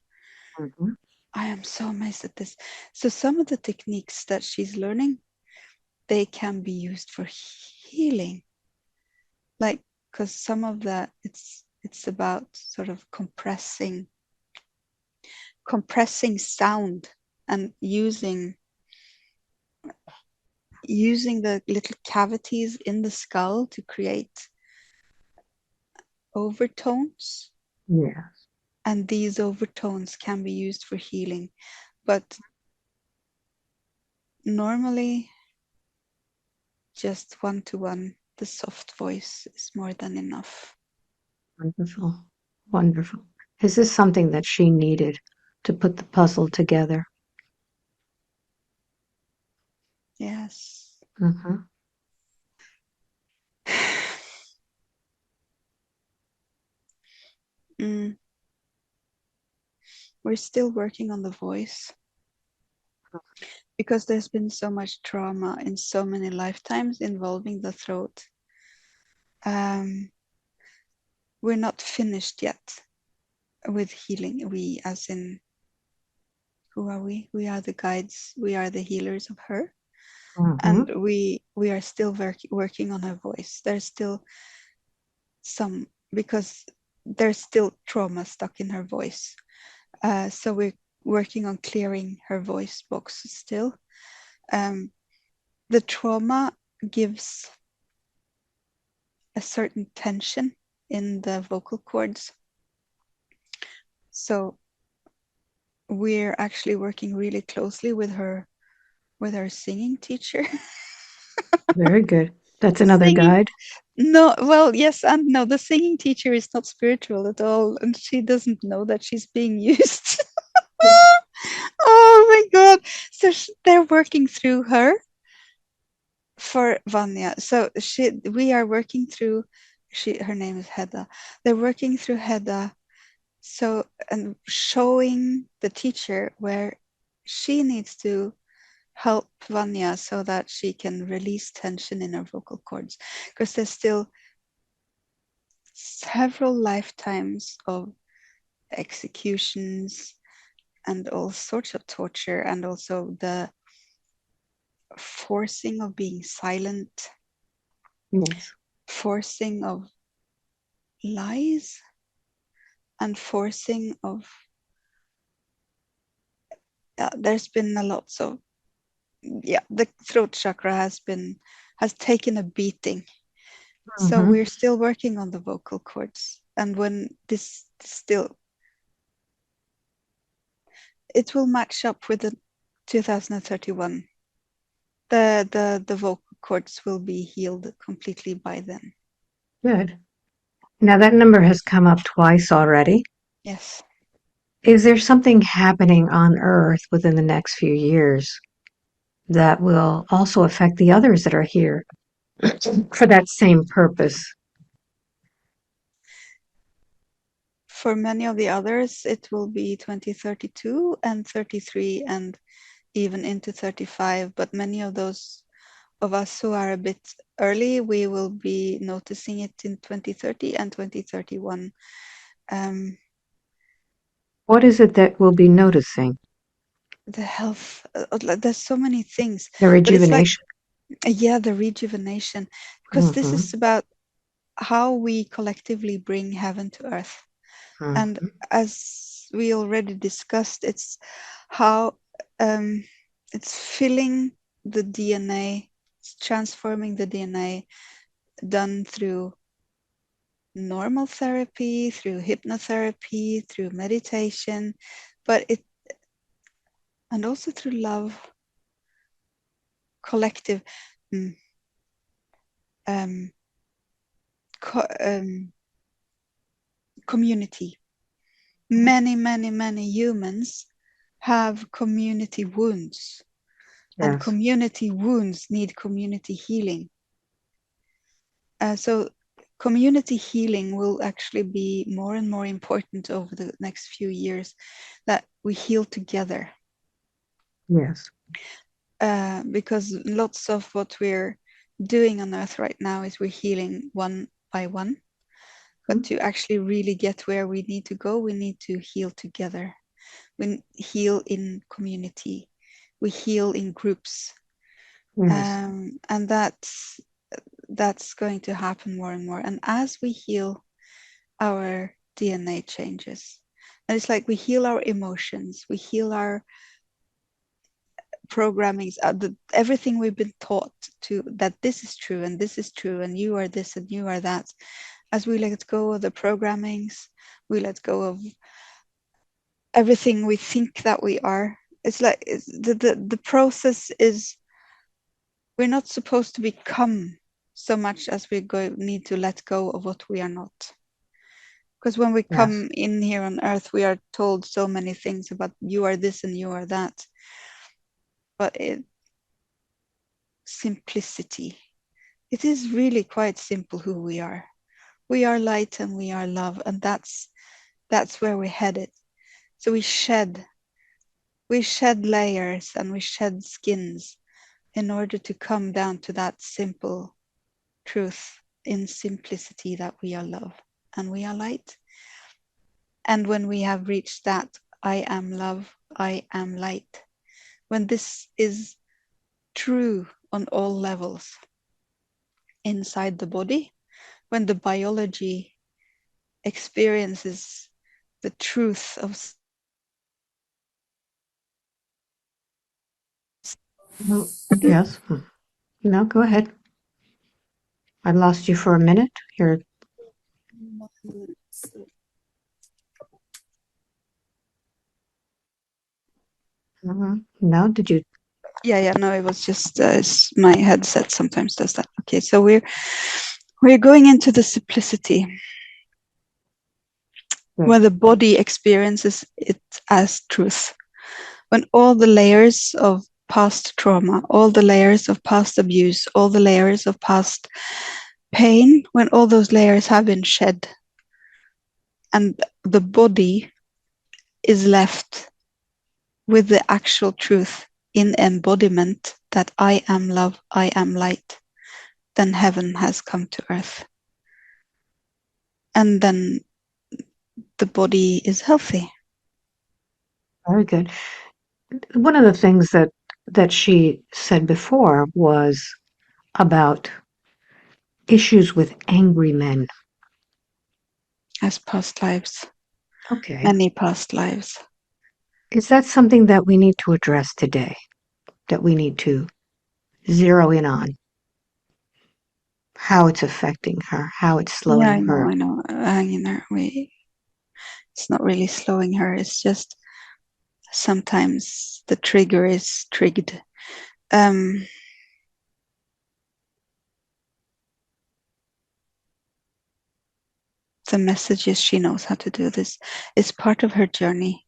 Mhm. I am so amazed at this. So some of the techniques that she's learning, they can be used for healing. Like, because some of that, it's about sort of compressing sound and using the little cavities in the skull to create overtones. Yeah. And these overtones can be used for healing. But normally, just one to one, the soft voice is more than enough. Wonderful. Wonderful. Is this something that she needed to put the puzzle together? Yes. Mm-hmm. Mm, we're still working on the voice because there's been so much trauma in so many lifetimes involving the throat. Um, we're not finished yet with healing. We, as in, who are we? We are the guides. We are the healers of her, Mm-hmm. and we are still working on her voice. There's still some, because there's still trauma stuck in her voice. So we're working on clearing her voice box still. The trauma gives a certain tension in the vocal cords. So we're actually working really closely with her singing teacher. Very good. That's The another singing, guide. no, well, yes and no. The singing teacher is not spiritual at all, and she doesn't know that she's being used. Oh my God. So they're working through her for Vanya. So we are working through, her name is Hedda. They're working through Hedda. So, and showing the teacher where she needs to help Vanya so that she can release tension in her vocal cords. Because there's still several lifetimes of executions and all sorts of torture, and also the forcing of being silent, Yes. forcing of lies, and forcing of there's been a lot of the throat chakra has taken a beating. So Mm-hmm. we're still working on the vocal cords, and when this still, it will match up with the 2031. The vocal cords will be healed completely by then. Good. Now that number has come up twice already. Yes. Is there something happening on Earth within the next few years that will also affect the others that are here for that same purpose? For many of the others, it will be 2032 and 33 and even into 35. But many of those of us who are a bit early, we will be noticing it in 2030 and 2031. Um, What is it that we'll be noticing? the health, there's so many things, The but it's like, rejuvenation. yeah, the rejuvenation, because this Mm-hmm. is about how we collectively bring heaven to earth. And Mm-hmm. as we already discussed, it's how it's filling the DNA, it's transforming the DNA, done through normal therapy, through hypnotherapy, through meditation, but it, and also through love, collective, mm, um, community. Many humans have community wounds, and Yes. community wounds need community healing. So community healing will actually be more and more important over the next few years, that we heal together. Yes. Because lots of what we're doing on earth right now is we're healing one by one. But to actually really get where we need to go, we need to heal together. We heal in community. We heal in groups. Yes. And that's going to happen more and more. And as we heal, our DNA changes. And it's like we heal our emotions, we heal our programmings, everything we've been taught to, that this is true and this is true and you are this and you are that. As we let go of the programmings, we let go of everything we think that we are. It's like the process is, we're not supposed to become so much as we need to let go of what we are not. Because when we Yes. come in here on earth, we are told so many things about you are this and you are that. But simplicity, it is really quite simple who we are. We are light and we are love, and that's where we're headed. So we shed layers and we shed skins in order to come down to that simple truth in simplicity, that we are love and we are light. And when we have reached that, I am love, I am light, when this is true on all levels inside the body, when the biology experiences the truth of Mm, yes. No, go ahead. I lost you for a minute. You're No, did you? Yeah, no, it was just my headset sometimes does that. Okay, so we're going into the simplicity Good. where the body experiences it as truth. When all the layers of past trauma, all the layers of past abuse, all the layers of past pain, when all those layers have been shed, and the body is left with the actual truth in embodiment that I am love, I am light, then heaven has come to earth. And then the body is healthy. Very good. One of the things that she said before was about issues with angry men. As past lives, Okay. many past lives. Is that something that we need to address today? That we need to zero in on? How it's affecting her, how it's Yeah, slowing her. I know. Hanging her, it's not really slowing her. It's just sometimes the trigger is triggered. Um, the message is she knows how to do this. It's part of her journey.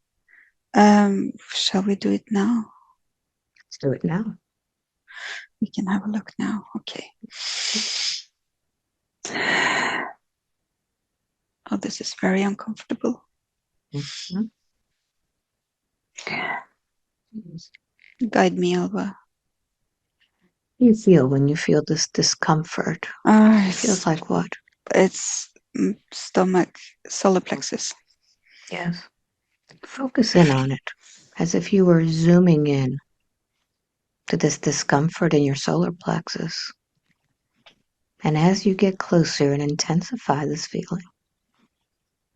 Shall we do it now? Let's do it now. We can have a look now. Okay. Oh, this is very uncomfortable. Mhm. Guide me, Alba. You feel when you feel this discomfort? It feels like what? It's stomach, solar plexus. Yes. Focus in on it as if you were zooming in to this discomfort in your solar plexus. And as you get closer and intensify this feeling,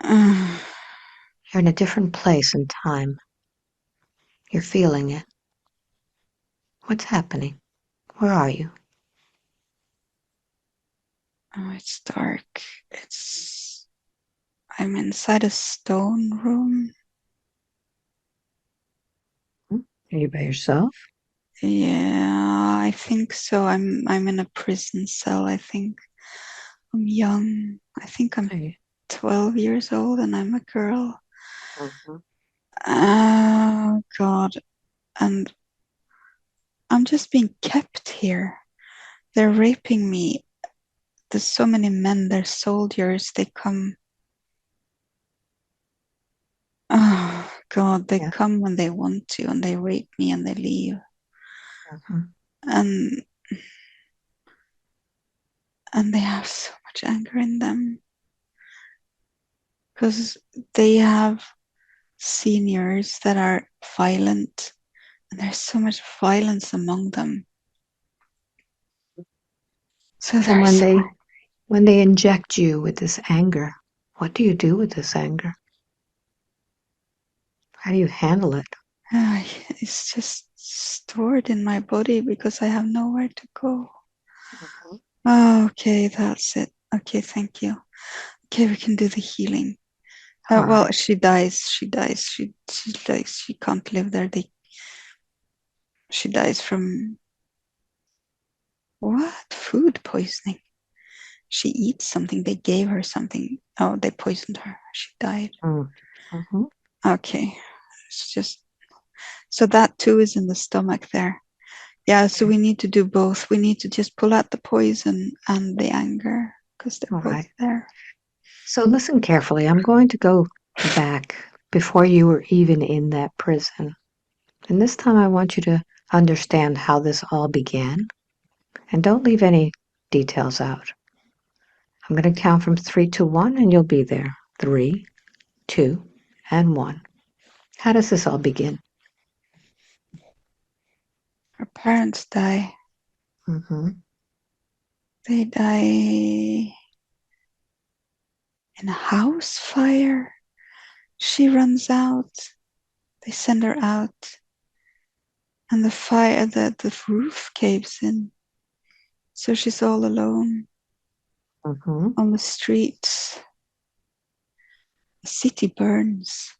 you're in a different place and time. You're feeling it. What's happening? Where are you? Oh, it's dark. I'm inside a stone room. Are you by yourself? Yeah, I think so. I'm in a prison cell, I think. I'm young. I think I'm 12 years old and I'm a girl. Mhm. Oh God. And I'm just being kept here. They're raping me. There's so many men, they're soldiers. They come. Oh God, they Yeah. come when they want to and they rape me and they leave. Mhm. And they have so much anger in them because they have seniors that are violent and there's so much violence among them. So And there's when they inject you with this anger, what do you do with this anger? How do you handle it? it's just stored in my body because I have nowhere to go. Mhm. Oh, okay, that's it. Okay, thank you. Okay, we can do the healing. All Well, right. she dies. She can't live there. She dies from what? Food poisoning. She eats something. They gave her something. Oh, they poisoned her. She died. Mm-hmm. Okay, it's just so that too is in the stomach there. Yeah, so we need to do both. We need to just pull out the poison and the anger because they're All both right. there. So listen carefully. I'm going to go back before you were even in that prison. And this time I want you to understand how this all began. And don't leave any details out. I'm going to count from 3 to 1 and you'll be there. 3, 2, and 1. How does this all begin? Her parents die. Mm-hmm. They die in a house fire. She runs out. They send her out, and the fire, the roof caves in. So she's all alone Mm-hmm. on the streets. The city burns.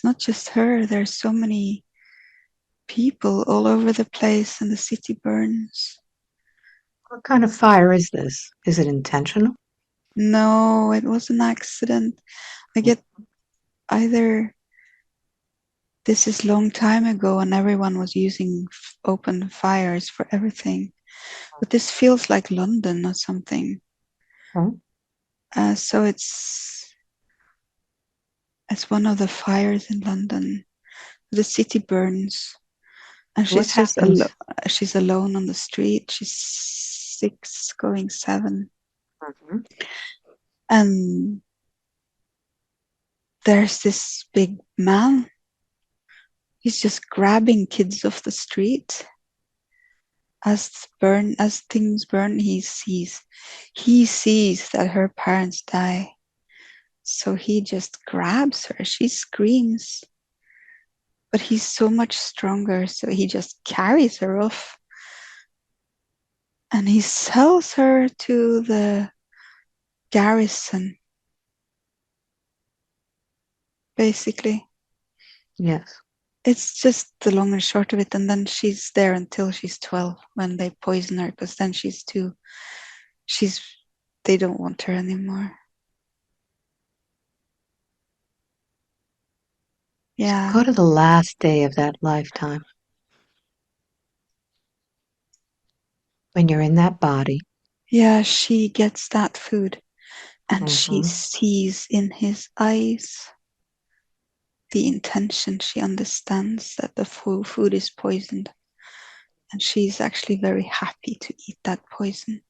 it's not just her. There's so many people all over the place, and the city burns. What kind of fire is this? Is it intentional? No, it was an accident. I get either this is long time ago and everyone was using open fires for everything, but this feels like London or something. Huh? So it's one of the fires in London. The city burns, and What she's just happens? she's alone on the street. She's 6, going 7, Mhm. and there's this big man. He's just grabbing kids off the street. As things burn, he sees that her parents die. So he just grabs her. She screams, but he's so much stronger, so he just carries her off, and he sells her to the garrison, basically. Yes. It's just the long and short of it. And then she's there until she's 12 when they poison her, because then she's they don't want her anymore. So Yeah. go to the last day of that lifetime. When you're in that body. Yeah, she gets that food, and she Mhm. sees in his eyes the intention. She understands that the food is poisoned, and she's actually very happy to eat that poison.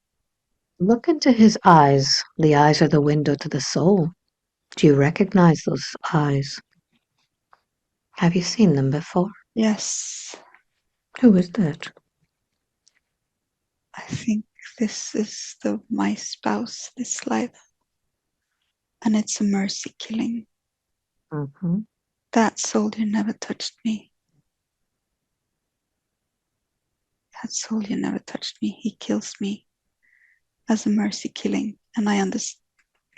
Look into his eyes. The eyes are the window to the soul. Do you recognize those eyes? Have you seen them before? Yes, Who is that? I think this is my spouse this life, and it's a mercy killing. Mhm. That soldier never touched me. That soldier never touched me. He kills me as a mercy killing, and I understand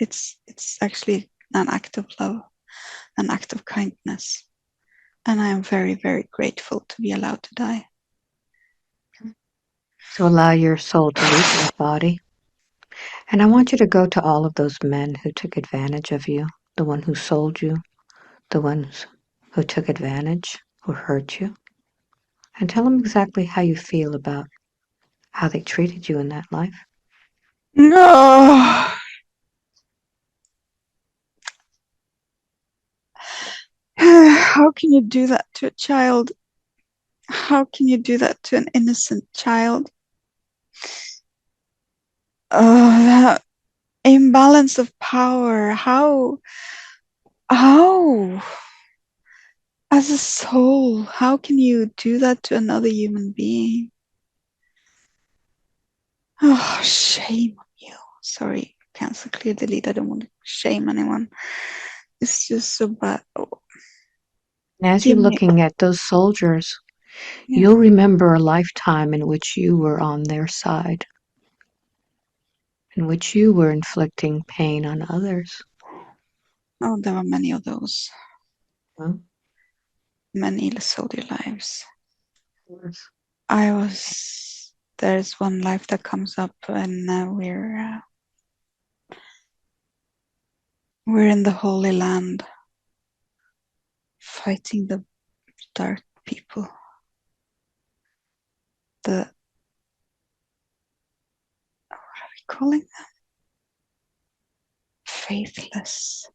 it's actually an act of love, an act of kindness, and I am very, very grateful to be allowed to die. So allow your soul to leave that body. And I want you to go to all of those men who took advantage of you, the one who sold you, the ones who took advantage, who hurt you, and tell them exactly how you feel about how they treated you in that life. No. How can you do that to a child? How can you do that to an innocent child? Oh, that imbalance of power. How? As a soul, how can you do that to another human being? Oh, shame on you. Sorry, cancel, clear, delete. I don't want to shame anyone. It's just so bad. Oh, And as you're give me, looking at those soldiers, yeah. you'll remember a lifetime in which you were on their side, in which you were inflicting pain on others. Oh, there were many of those. Well, Many soldier lives. yes. There's one life that comes up, and we're in the Holy Land fighting the dark people. What are we calling them? Faithless.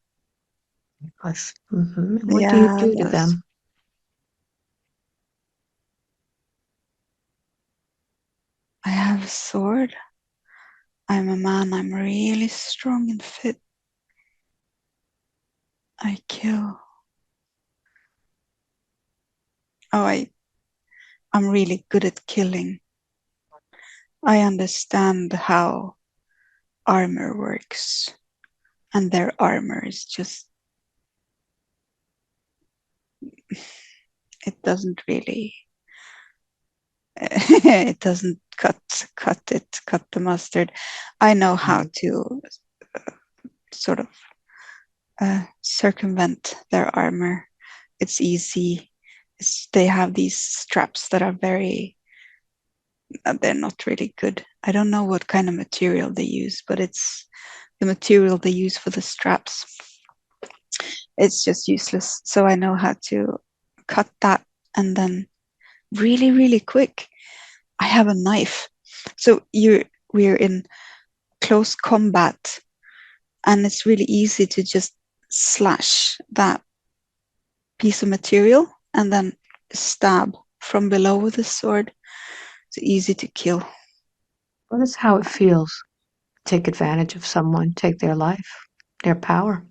Yes. And what do you Yeah, do to them? I have a sword. I'm a man. I'm really strong and fit. I kill. Oh, I'm really good at killing. I understand how armor works, and their armor is just, it doesn't really, it doesn't cut the mustard. I know how to sort of circumvent their armor, it's easy. They have these straps that are very, they're not really good. I don't know what kind of material they use, but it's the material they use for the straps. It's just useless. So I know how to cut that, and then really, really quick, I have a knife. So we're in close combat, and it's really easy to just slash that piece of material and then stab from below with the sword. It's easy to kill. Well, that's how it feels. Take advantage of someone, take their life, their power.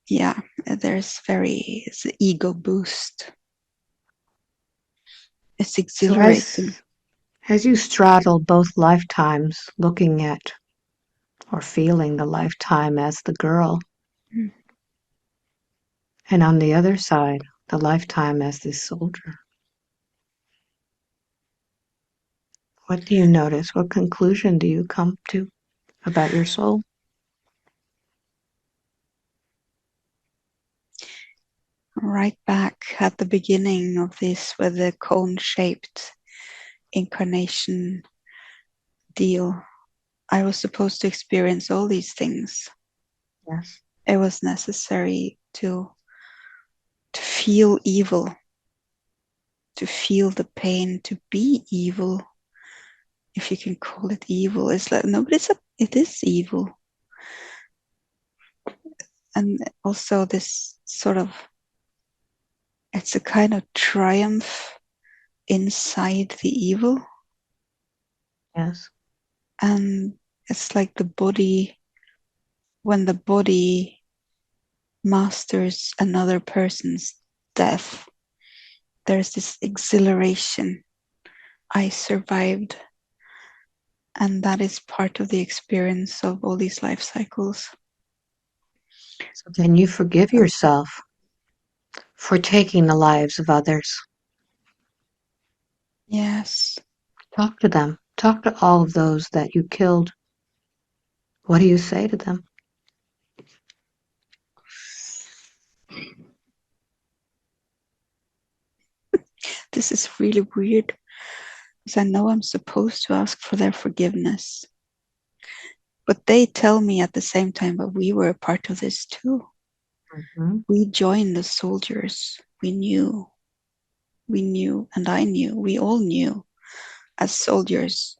Yeah, it's an ego boost. It's So exhilarating. as you straddle both lifetimes, looking at or feeling the lifetime as the girl, Mm. and on the other side, the lifetime as this soldier, what do you notice? What conclusion do you come to about your soul? Right back at the beginning of this, with the cone-shaped incarnation deal, I was supposed to experience all these things. Yes. It was necessary to feel evil, to feel the pain, to be evil, if you can call it evil. It's like it is evil. And also this sort of, it's a kind of triumph inside the evil. Yes. And it's like when the body masters another person's death, there's this exhilaration. I survived. And that is part of the experience of all these life cycles. So can you forgive yourself for taking the lives of others? Yes. Talk to them. Talk to all of those that you killed. What do you say to them? This is really weird, because I know I'm supposed to ask for their forgiveness. But they tell me at the same time, but we were a part of this too. Mm-hmm. We joined the soldiers. We knew, and I knew, we all knew. As soldiers,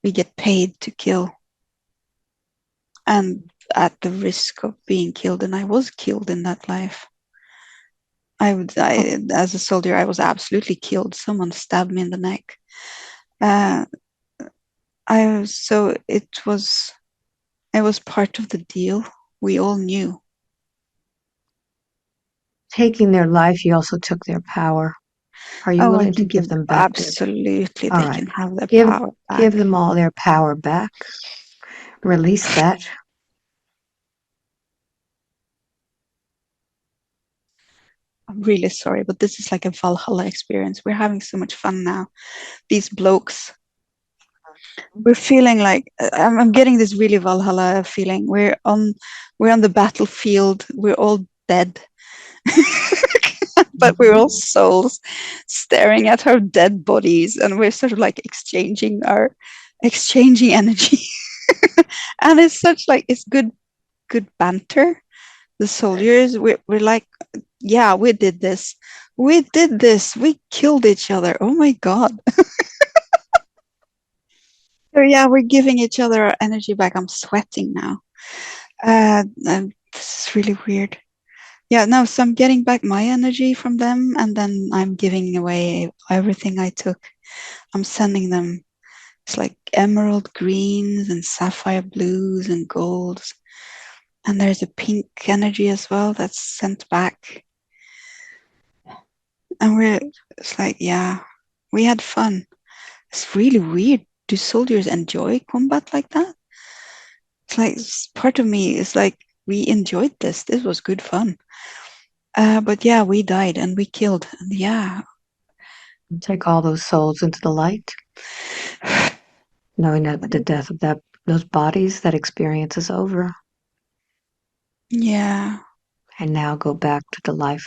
we get paid to kill, and at the risk of being killed. And I was killed in that life. As a soldier, I was absolutely killed. Someone stabbed me in the neck. Uh, so it was part of the deal. We all knew. Taking their life, you also took their power. Are you Oh, I willing to can give give, them back their? absolutely, All they right. can have their Give power give back. them all their power back. Release that. I'm really sorry, but this is like a Valhalla experience. We're having so much fun now. These blokes, we're feeling like I'm getting this really Valhalla feeling. We're on the battlefield. We're all dead, but we're all Mhm. souls staring at our dead bodies, and we're sort of like exchanging energy. And it's such like it's good banter. The soldiers, we're like, yeah, we did this. We killed each other. Oh my god. So yeah, we're giving each other our energy back. I'm sweating now. And this is really weird. Yeah, no, so I'm getting back my energy from them, and then I'm giving away everything I took. I'm sending them, it's like emerald greens and sapphire blues and golds. And there's a pink energy as well that's sent back. And it's like, yeah, we had fun. It's really weird. Do soldiers enjoy combat like that? It's like part of me is like, we enjoyed this. This was good fun. But yeah, we died and we killed. And yeah, Take all those souls into the light, knowing that with the death of that those bodies, that experience is over. Yeah. And now go back to the life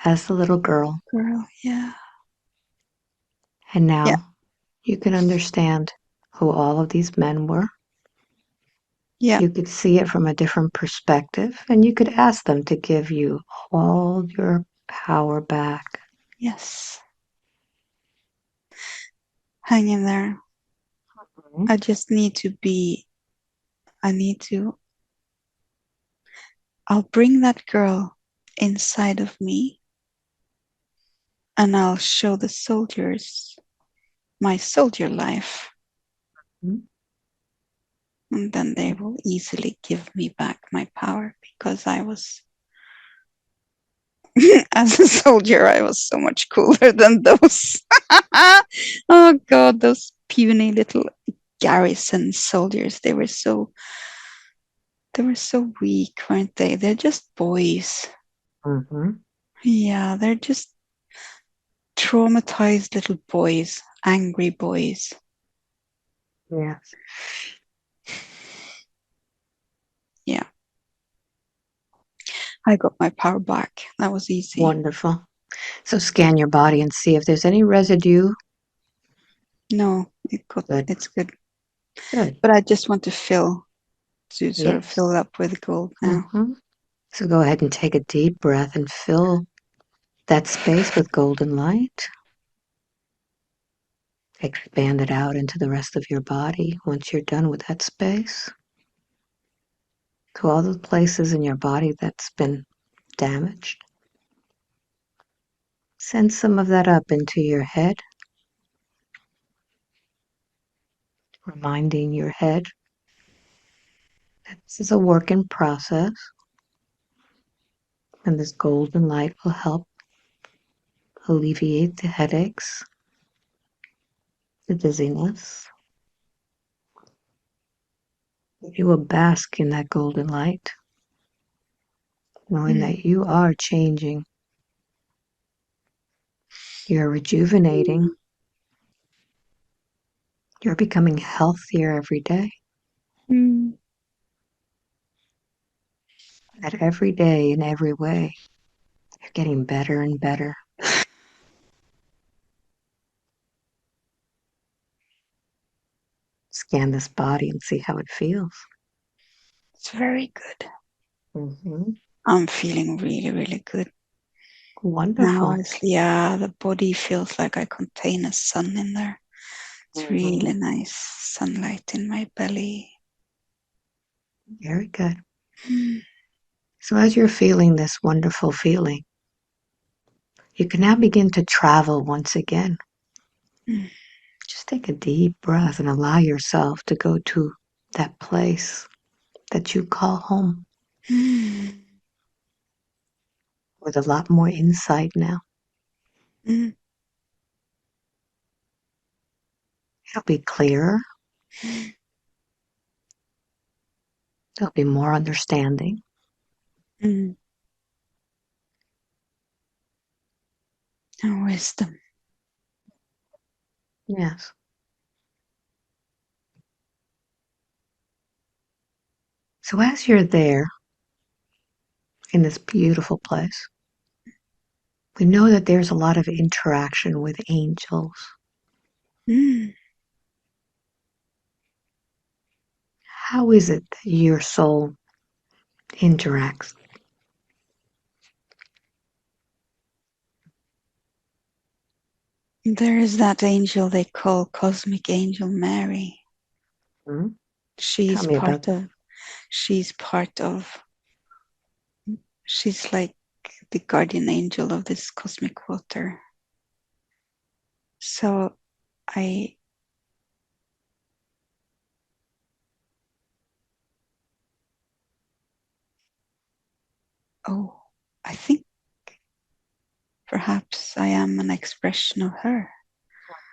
as the little girl. Girl. Yeah. And Yeah. now you can understand who all of these men were. Yeah. You could see it from a different perspective, and you could ask them to give you all your power back. Yes. Hang in there. Mhm. I just need to be, I need to, I'll bring that girl inside of me and I'll show the soldiers my soldier life. And then they will easily give me back my power because I was, as a soldier, I was so much cooler than those. Oh God, those puny little garrison soldiers. They were so weak, weren't they? They're just boys. Mm-hmm. Yeah, they're just traumatized little boys, angry boys. Yes. Yeah, I got my power back. That was easy. Wonderful. So scan your body and see if there's any residue. No, Good. it's good. Good. But I just want to sort of Yes. fill up with gold now. Mm-hmm. So go ahead and take a deep breath and fill that space with golden light. Expand it out into the rest of your body once you're done with that space. To all the places in your body that's been damaged. Send some of that up into your head, reminding your head that this is a work in process, and this golden light will help alleviate the headaches, the dizziness. You will bask in that golden light, knowing that you are changing. You're rejuvenating. You're becoming healthier every day. Mm. That every day, in every way, you're getting better and better. Scan this body and see how it feels. It's very good. Mm-hmm. I'm feeling really, really good now. Wonderful. Yeah, the body feels like I contain a sun in there. It's Mm-hmm. really nice sunlight in my belly. Very good. Mm. So, as you're feeling this wonderful feeling, you can now begin to travel once again. Mm. Just take a deep breath and allow yourself to go to that place that you call home Mm. with a lot more insight now. Mm. It'll be clearer, there'll be more understanding. Mm. And wisdom. Yes. So, as you're there in this beautiful place, we know that there's a lot of interaction with angels. Mm. How is it that your soul interacts? There is that angel they call Cosmic Angel Mary. Hmm? Tell She's me about part that. of, she's part of, she's like the guardian angel of this cosmic water. So I, oh, I think perhaps I am an expression of her.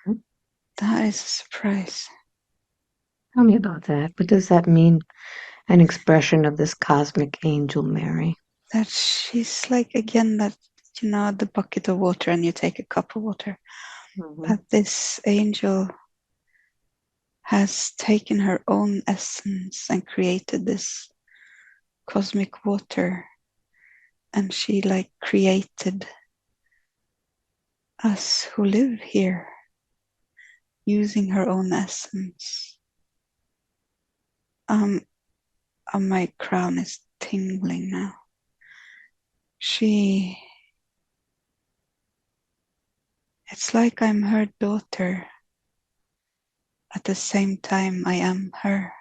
Hmm? That is a surprise. Tell me about that. What does that mean? An expression of this cosmic angel Mary. That she's like, again, that, the bucket of water and you take a cup of water. Hmm. That this angel has taken her own essence and created this cosmic water, and she like created us who live here using her own essence. My crown is tingling now. It's like I'm her daughter. At the same time, I am her.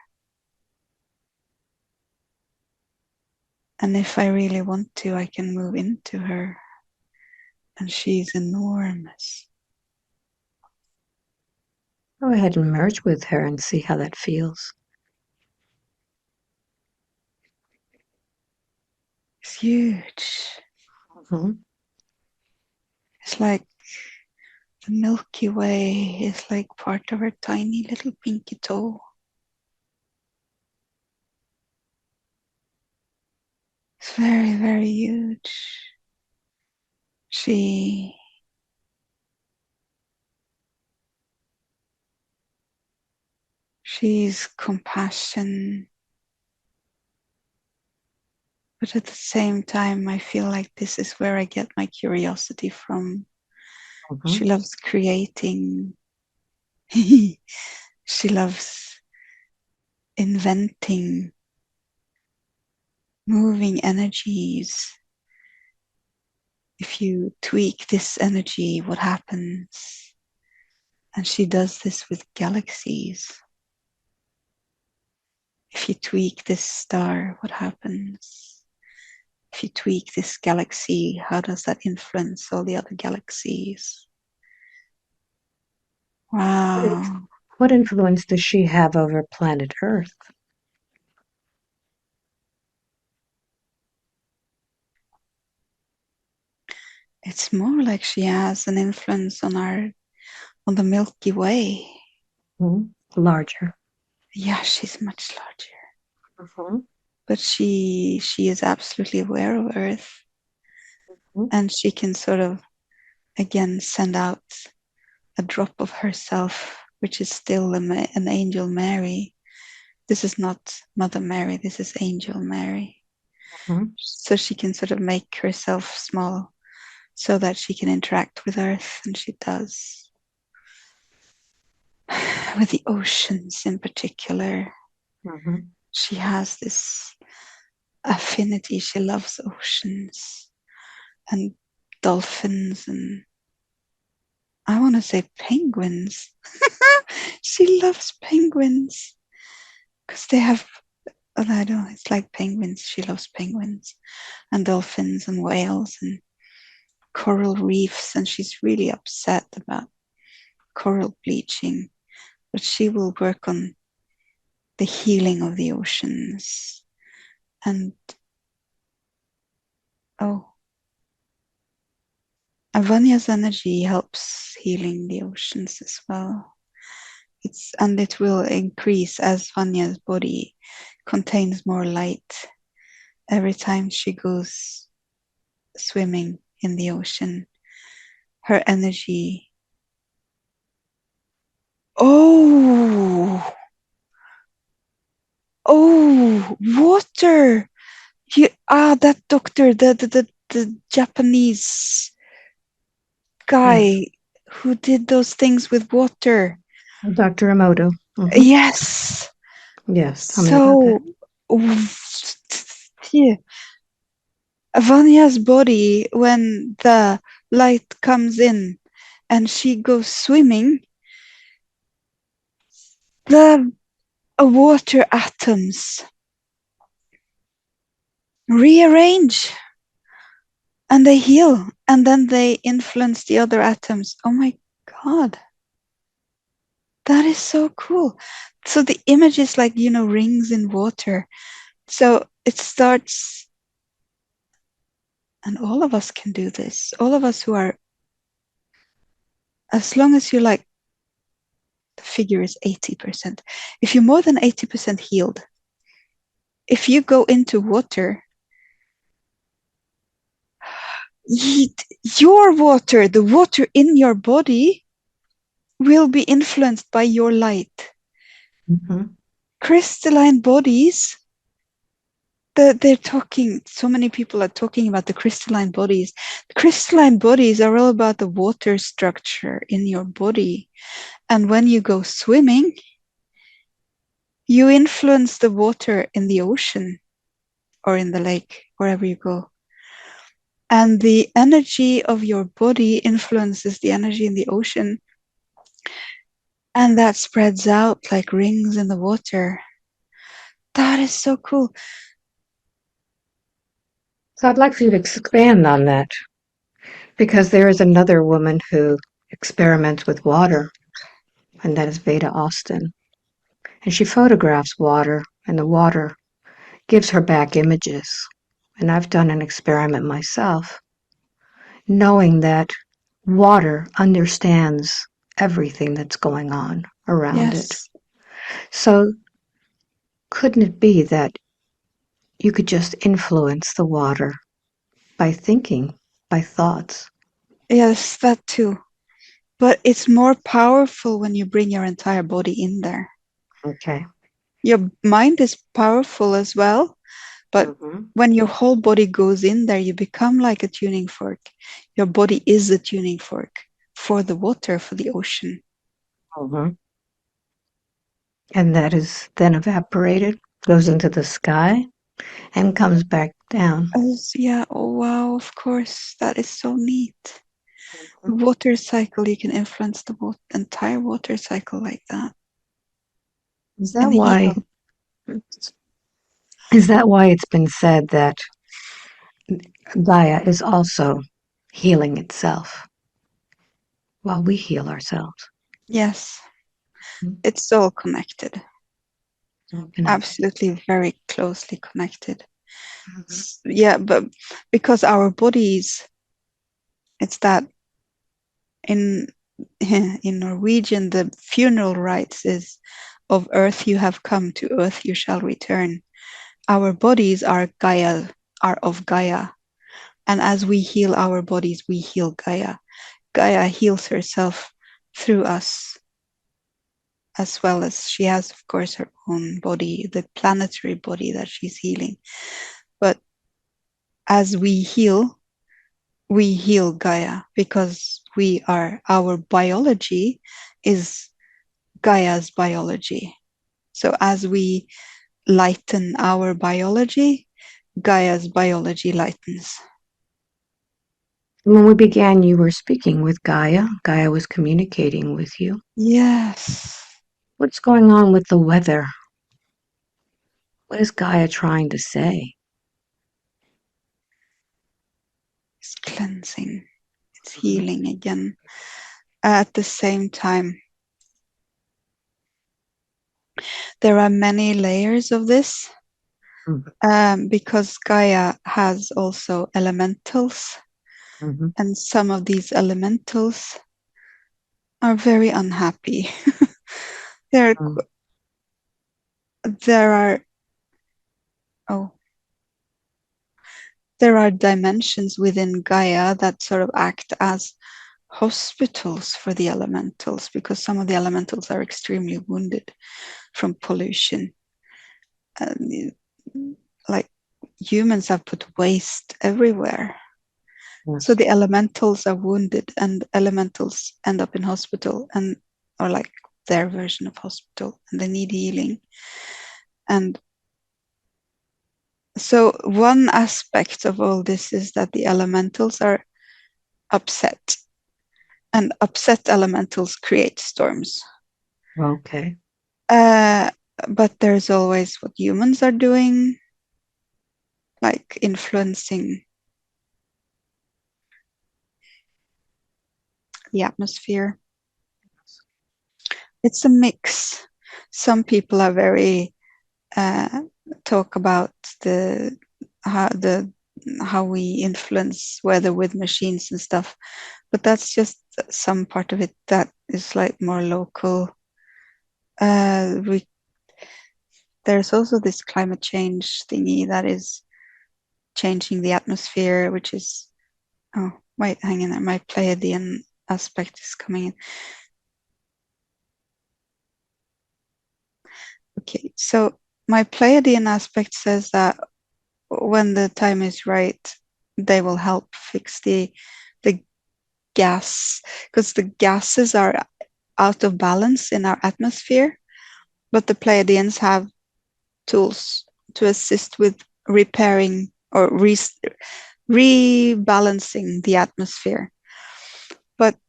And if I really want to, I can move into her. And she's enormous. Go ahead and merge with her and see how that feels. It's huge. Mm-hmm. It's like the Milky Way is like part of her tiny little pinky toe. It's very, very huge. She's compassion. But at the same time, I feel like this is where I get my curiosity from. Mm-hmm. She loves creating. She loves inventing, moving energies. If you tweak this energy, what happens? And she does this with galaxies. If you tweak this star, what happens? If you tweak this galaxy, how does that influence all the other galaxies? Wow. What influence does she have over planet Earth? It's more like she has an influence on the Milky Way. Mm-hmm. Larger. Yeah, she's much larger. Mm-hmm. But she is absolutely aware of Earth, Mm-hmm. and she can sort of again send out a drop of herself, which is still an angel Mary. This is not Mother Mary, this is Angel Mary. Mm-hmm. So she can sort of make herself small so that she can interact with Earth, and she does. With the oceans in particular. Mm-hmm. She has this affinity. She loves oceans and dolphins, and I want to say penguins. She loves penguins because they have, I don't know, it's like penguins. She loves penguins and dolphins and whales and coral reefs, and she's really upset about coral bleaching, but she will work on the healing of the oceans. And Vanya's energy helps healing the oceans as well. It will increase as Vanya's body contains more light every time she goes swimming in the ocean. Her energy. Oh, water. That doctor, the Japanese guy Yes. who did those things with water. Dr. Emoto. Mm-hmm. Yes. Yes. Tell me about that. So, yeah. Vanya's body, when the light comes in and she goes swimming, the water atoms rearrange and they heal, and then they influence the other atoms. Oh my God. That is so cool. So the image is like, rings in water. So it starts, and all of us can do this. All of us who are, as long as you like, the figure is 80%. If you're more than 80% healed, if you go into water, your water, the water in your body, will be influenced by your light. Mhm. Crystalline bodies, they're talking, so many people are talking about the crystalline bodies. The crystalline bodies are all about the water structure in your body. And when you go swimming, you influence the water in the ocean or in the lake, wherever you go. And the energy of your body influences the energy in the ocean. And that spreads out like rings in the water. That is so cool. So I'd like for you to expand on that because there is another woman who experiments with water, and that is Veda Austin. And she photographs water, and the water gives her back images. And I've done an experiment myself, knowing that water understands everything that's going on around it. Yes. So couldn't it be that you could just influence the water by thinking, by thoughts? Yes, that too. But it's more powerful when you bring your entire body in there. Okay. Your mind is powerful as well, but Mm-hmm. when your whole body goes in there, you become like a tuning fork. Your body is a tuning fork for the water, for the ocean. Mm-hmm. And that is then evaporated, goes into the sky, and comes back down. Yeah, oh wow, of course. That is so neat. The Mhm. water cycle, you can influence the entire water cycle like that Is that and why? heal. Is that why it's been said that Gaia is also healing itself while we heal ourselves? Yes, Mhm. it's all connected. So connected. Absolutely very closely connected. Mhm. Yeah, but because our bodies, it's that in in Norwegian, the funeral rites is of earth you have come, to earth you shall return. Our bodies are Gaia, are of Gaia. And as we heal our bodies, we heal Gaia. Gaia heals herself through us, as well as she has, of course, her own body, the planetary body that she's healing. But as we heal Gaia because our biology is Gaia's biology. So as we lighten our biology, Gaia's biology lightens. When we began, you were speaking with Gaia. Gaia was communicating with you. Yes, What's going on with the weather? What is Gaia trying to say? it's cleansing, it's Mhm. healing again. At the same time, there are many layers of this Mhm. because Gaia has also elementals, Mhm. and some of these elementals are very unhappy. there, Mhm. there are oh, there are dimensions within Gaia that sort of act as hospitals for the elementals because some of the elementals are extremely wounded from pollution. And like humans have put waste everywhere. So Yes. the elementals are wounded and elementals end up in hospital and or like their version of hospital and they need healing. And so one aspect of all this is that the elementals are upset and upset elementals create storms. Okay. Uh, but there's always what humans are doing, like influencing the atmosphere. It's a mix. Some people are very uh, talk about the how the how we influence weather with machines and stuff, but that's just some part of it that is like more local. We There's also this climate change thingy that is changing the atmosphere, which is oh wait, hang in there, my Pleiadian aspect is coming in. Okay, so my Pleiadian aspect says that when the time is right, they will help fix the gas, because the gases are out of balance in our atmosphere, but the Pleiadians have tools to assist with repairing or rebalancing the atmosphere. But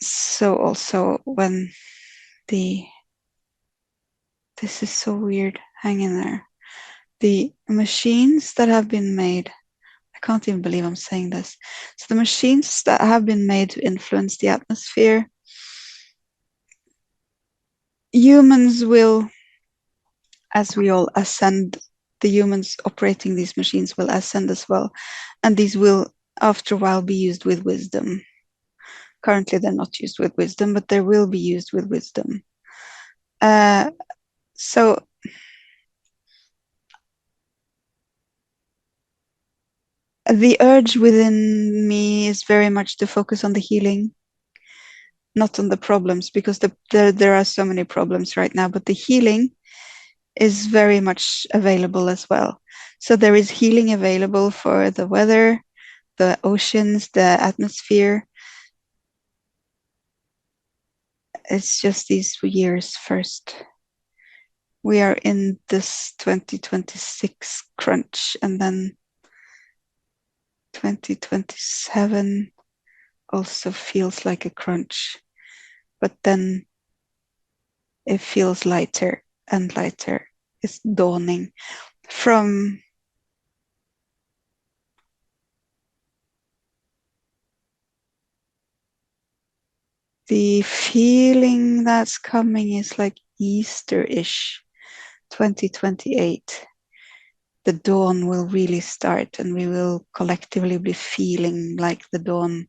so also when this is so weird, hang in there. The machines that have been made, I can't even believe I'm saying this. So the machines that have been made to influence the atmosphere, humans will, as we all ascend, the humans operating these machines will ascend as well. And these will, after a while, be used with wisdom. Currently, they're not used with wisdom, but they will be used with wisdom. So the urge within me is very much to focus on the healing, not on the problems, because there are so many problems right now, but the healing is very much available as well. So there is healing available for the weather, the oceans, the atmosphere. It's just these years first. We are in this 2026 crunch, and then 2027 also feels like a crunch, but then it feels lighter and lighter. It's dawning from the feeling that's coming is like Easter-ish, 2028. The dawn will really start, and we will collectively be feeling like the dawn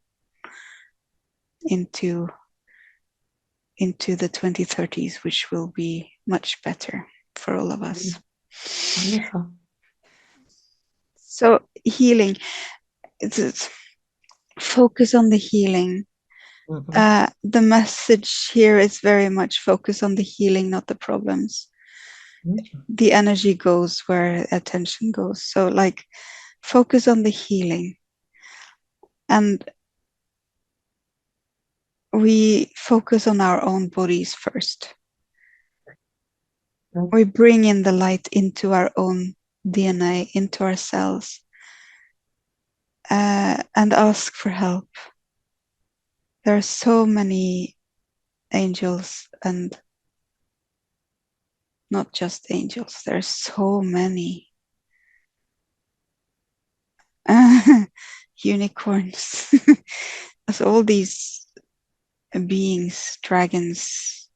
into the 2030s, which will be much better for all of us. Wonderful. So healing, it's focus on the healing. The message here is very much focus on the healing, not the problems. The energy goes where attention goes. So like focus on the healing. And we focus on our own bodies first. We bring in the light into our own DNA, into our cells, and ask for help. There are so many angels, and not just angels, there are so many unicorns. As all these beings, dragons,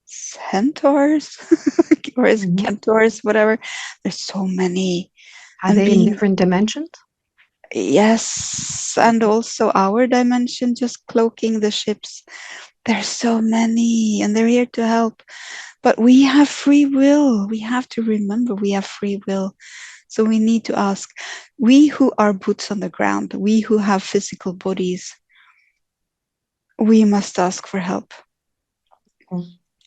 centaurs, or is centaurs, whatever. There's so many. Are they in different dimensions? Yes, and also our dimension, just cloaking the ships. There's so many, and they're here to help. But we have free will. We have to remember we have free will. So we need to ask, we who are boots on the ground, we who have physical bodies, we must ask for help.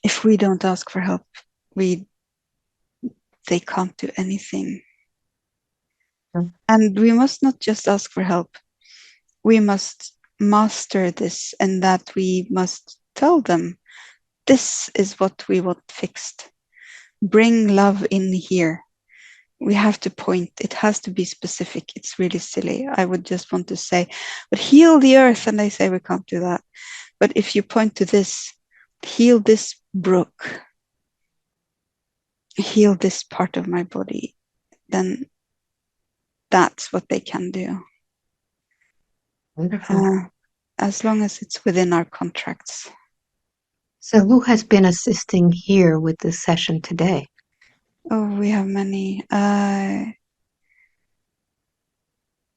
If we don't ask for help, they can't do anything. And we must not just ask for help. We must master this, and that we must tell them, this is what we want fixed. Bring love in here. We have to point. It has to be specific. It's really silly. I would just want to say, but heal the earth. And they say we can't do that. But if you point to this, heal this brook, heal this part of my body, then that's what they can do. Wonderful. As long as it's within our contracts. So who has been assisting here with this session today? Oh, we have many. Gaia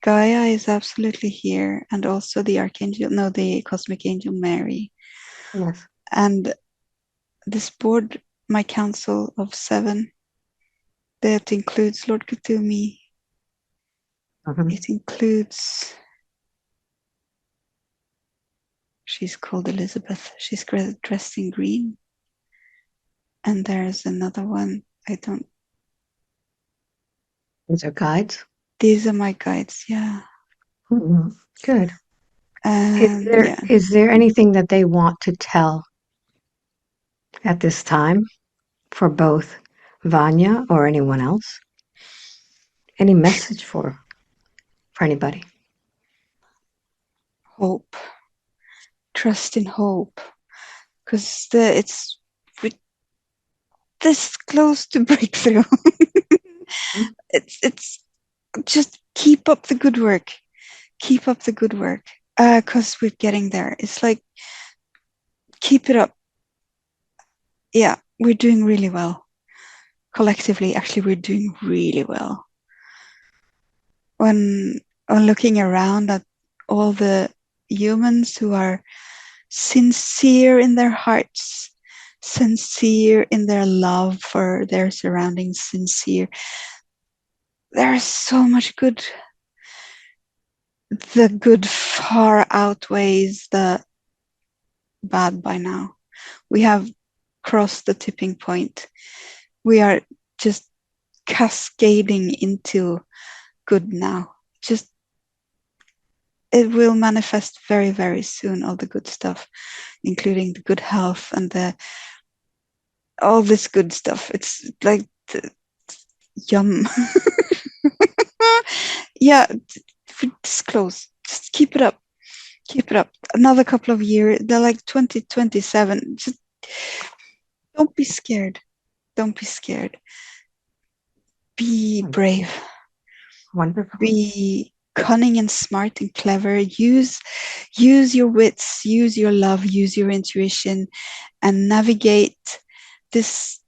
is absolutely here, and also the Cosmic Angel Mary. Yes. And this board, my council of 7, that includes Lord Katumi. It includes She's called Elizabeth. She's dressed in green. And there's another one. I don't. These are guides. These are my guides. Yeah. Mm-hmm. Good. And yeah. Is there anything that they want to tell at this time for both Vanya or anyone else? Any message for anybody? Hope. Trust in hope. Because it's this close to breakthrough. It's just keep up the good work. Keep up the good work. Because we're getting there. It's like, keep it up. Yeah, we're doing really well. Collectively, actually, we're doing really well. When looking around at all the humans who are sincere in their hearts, sincere in their love for their surroundings, sincere, there's so much good. The good far outweighs the bad by now. We have crossed the tipping point. We are just cascading into good now. Just it will manifest very, very soon, all the good stuff, including the good health and all this good stuff. It's like yum. Yeah, it's close. Just keep it up. Keep it up. Another couple of years. They're like 2027. Just don't be scared. Don't be scared. Be brave. Wonderful. Be cunning and smart and clever. Use your wits, use your love, use your intuition, and navigate this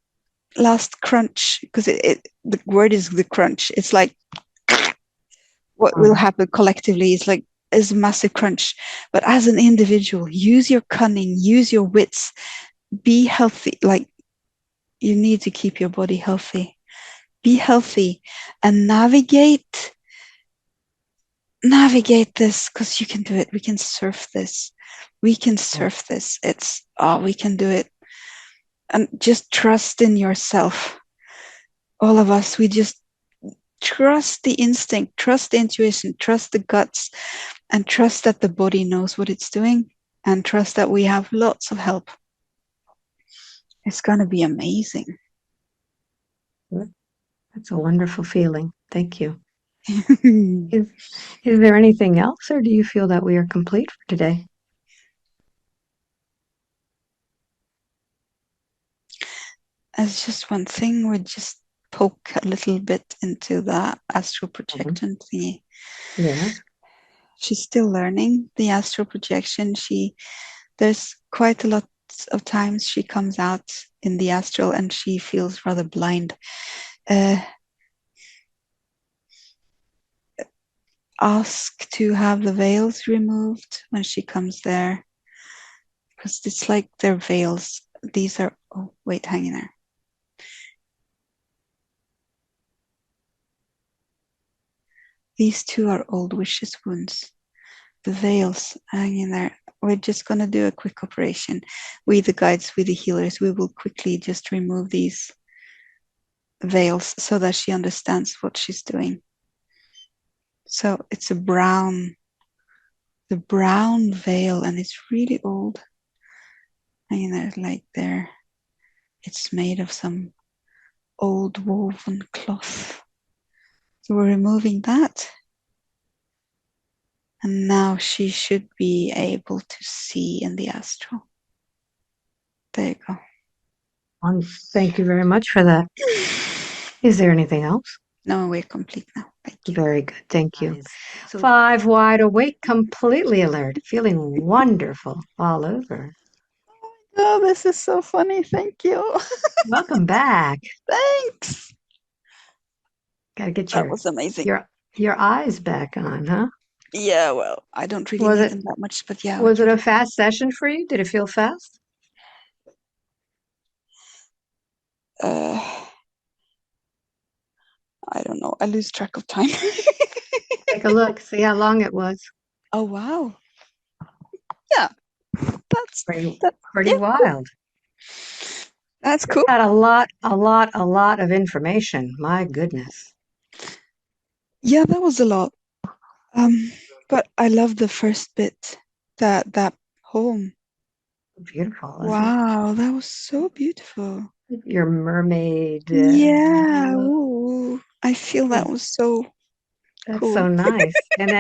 last crunch, because the word is the crunch. It's like what will happen collectively is like is a massive crunch. But as an individual, use your cunning, use your wits, be healthy. Like, you need to keep your body healthy. Be healthy and navigate this, because you can do it. We can surf this. We can surf this. We can do it. And just trust in yourself. All of us, we just trust the instinct, trust the intuition, trust the guts, and trust that the body knows what it's doing, and trust that we have lots of help. It's going to be amazing. That's a wonderful feeling. Thank you. Is there anything else, or do you feel that we are complete for today? As just one thing, we just poke a little bit into the astral projection thingy. Yes. She's still learning the astral projection. There's quite a lot of times she comes out in the astral and she feels rather blind. Ask to have the veils removed when she comes there, because it's like they're veils. These are, oh wait, hang in there. These two are old wishes wounds. The veils, hang in there. We're just going to do a quick operation. We, the guides, we, the healers, we will quickly just remove these veils so that she understands what she's doing. So it's the brown veil, and it's really old. Hang in there, like there. It's made of some old woven cloth. So we're removing that. And now she should be able to see in the astral. There you go. Thank you very much for that. Is there anything else? No, we're complete now. Thank you. Very good. Thank you. 5 wide awake, completely alert, feeling wonderful all over. Oh, this is so funny. Thank you. Welcome back. Thanks. Gotta get that was amazing. Your eyes back on, huh? Yeah, well, I don't really need them that much, but yeah. Was it a fast session for you? Did it feel fast? I don't know. I lose track of time. Take a look. See how long it was. Oh, wow. Yeah. Pretty, That, pretty yeah, wild. that's You cool. had a lot of information. My goodness. Yeah, that was a lot. Um, but I love the first bit, that poem. Beautiful, isn't it? Wow, that was so beautiful. Your mermaid. Yeah, ooh, I feel that Yeah, was so that's cool. so nice. And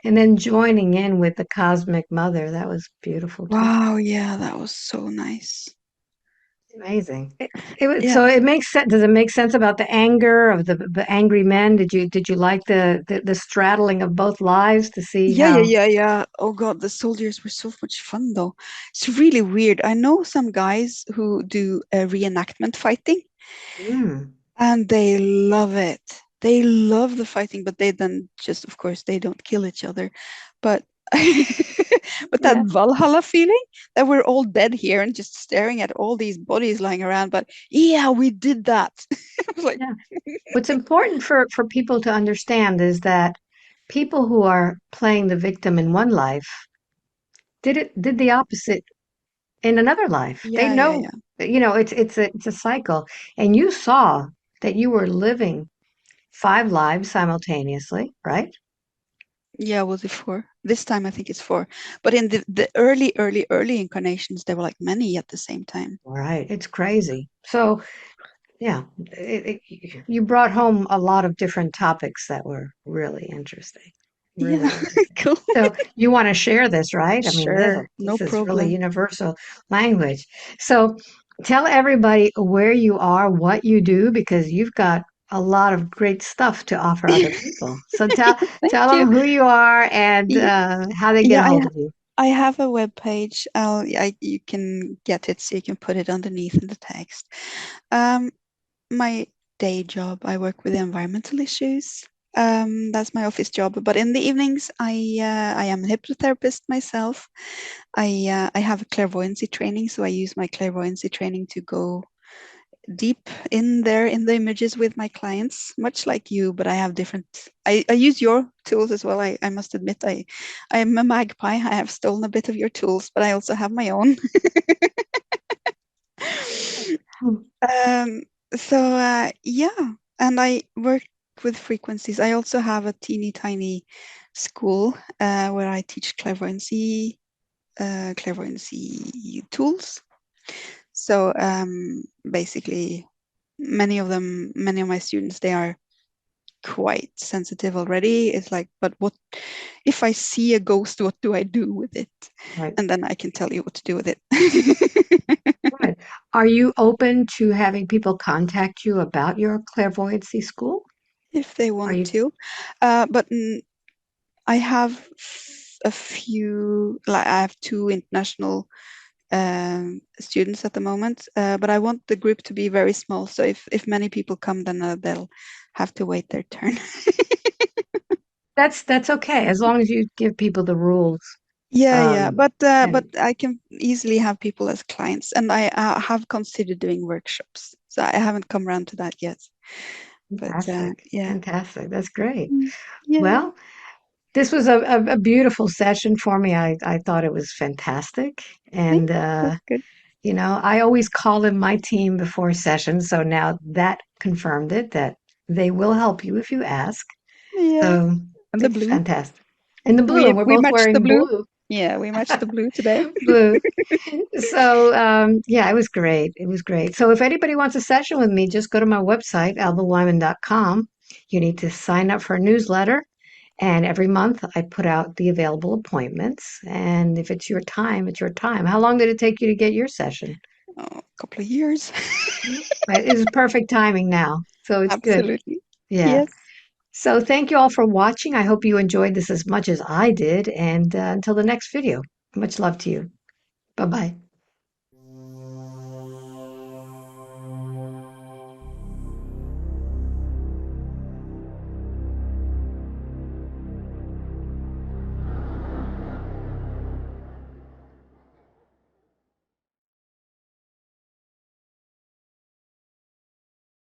then joining in with the cosmic mother, that was beautiful too. Wow, yeah, that was so nice. Amazing. So Yeah. it makes sense. Does it make sense about the anger of the angry men? Did you like the straddling of both lives to see Yeah, yeah, how? yeah, yeah. Oh God, the soldiers were so much fun though. It's really weird. I know some guys who do reenactment fighting, Mm, and they love it. They love the fighting, but they then just, of course, they don't kill each other. But but that yeah, Valhalla feeling that we're all dead here and just staring at all these bodies lying around. But yeah, we did that. I was like, yeah. What's important for people to understand is that people who are playing the victim in one life did the opposite in another life. They yeah, yeah, know, yeah. it's a cycle, and you saw that you were living five lives simultaneously, right? Yeah, was it four? This time I think it's four. But in the early incarnations, there were like many at the same time. Right. It's crazy. So yeah, you brought home a lot of different topics that were really interesting. Yeah, Really interesting. cool. So you want to share this, right? I mean, this Sure, no this is really problem. universal language. So tell everybody where you are, what you do, because you've got a lot of great stuff to offer other people. So Thank tell you. them who you are and Y- how they get Yeah, a hold of you. I have a web page. You can get it so you can put it underneath in the text. Um, my day job, I work with environmental issues. That's my office job. But in the evenings, I am a hypnotherapist myself. I have a clairvoyancy training, so I use my clairvoyancy training to go deep in there in the images with my clients, much like you, but I have different. I use your tools as well. I must admit, I'm a magpie. I have stolen a bit of your tools, but I also have my own. Hmm. um, so yeah, and I work with frequencies. I also have a teeny tiny school where I teach clairvoyancy tools. So basically, many of my students, they are quite sensitive already. It's like, but what if I see a ghost? What do I do with it? Right. And then I can tell you what to do with it. Good. Are you open to having people contact you about your clairvoyancy school? If they Are want you to. But I have a few, like I have two international students at the moment, but I want the group to be very small. So if many people come, then they'll have to wait their turn. that's okay as long as you give people the rules. Yeah, yeah, Um, but and I can easily have people as clients, and I have considered doing workshops. So I haven't come around to that yet. But fantastic, yeah. fantastic. That's great. Mm, yeah, Well, this was a beautiful session for me. I thought it was fantastic. And, thanks. That's good. I always call in my team before sessions. So now that confirmed it that they will help you if you ask. Yeah, So and the it's blue. fantastic. And the blue, We and we're we both matched the wearing blue. blue. Yeah, we matched the blue today. Blue. So, yeah, it was great. It was great. So, if anybody wants a session with me, just go to my website, albaweinman.com. You need to sign up for a newsletter. And every month I put out the available appointments. And if it's your time, it's your time. How long did it take you to get your session? Oh, a couple of years. It is perfect timing now. So, it's good. Absolutely. Yeah. Yes. So, thank you all for watching. I hope you enjoyed this as much as I did. And until the next video, much love to you. Bye bye.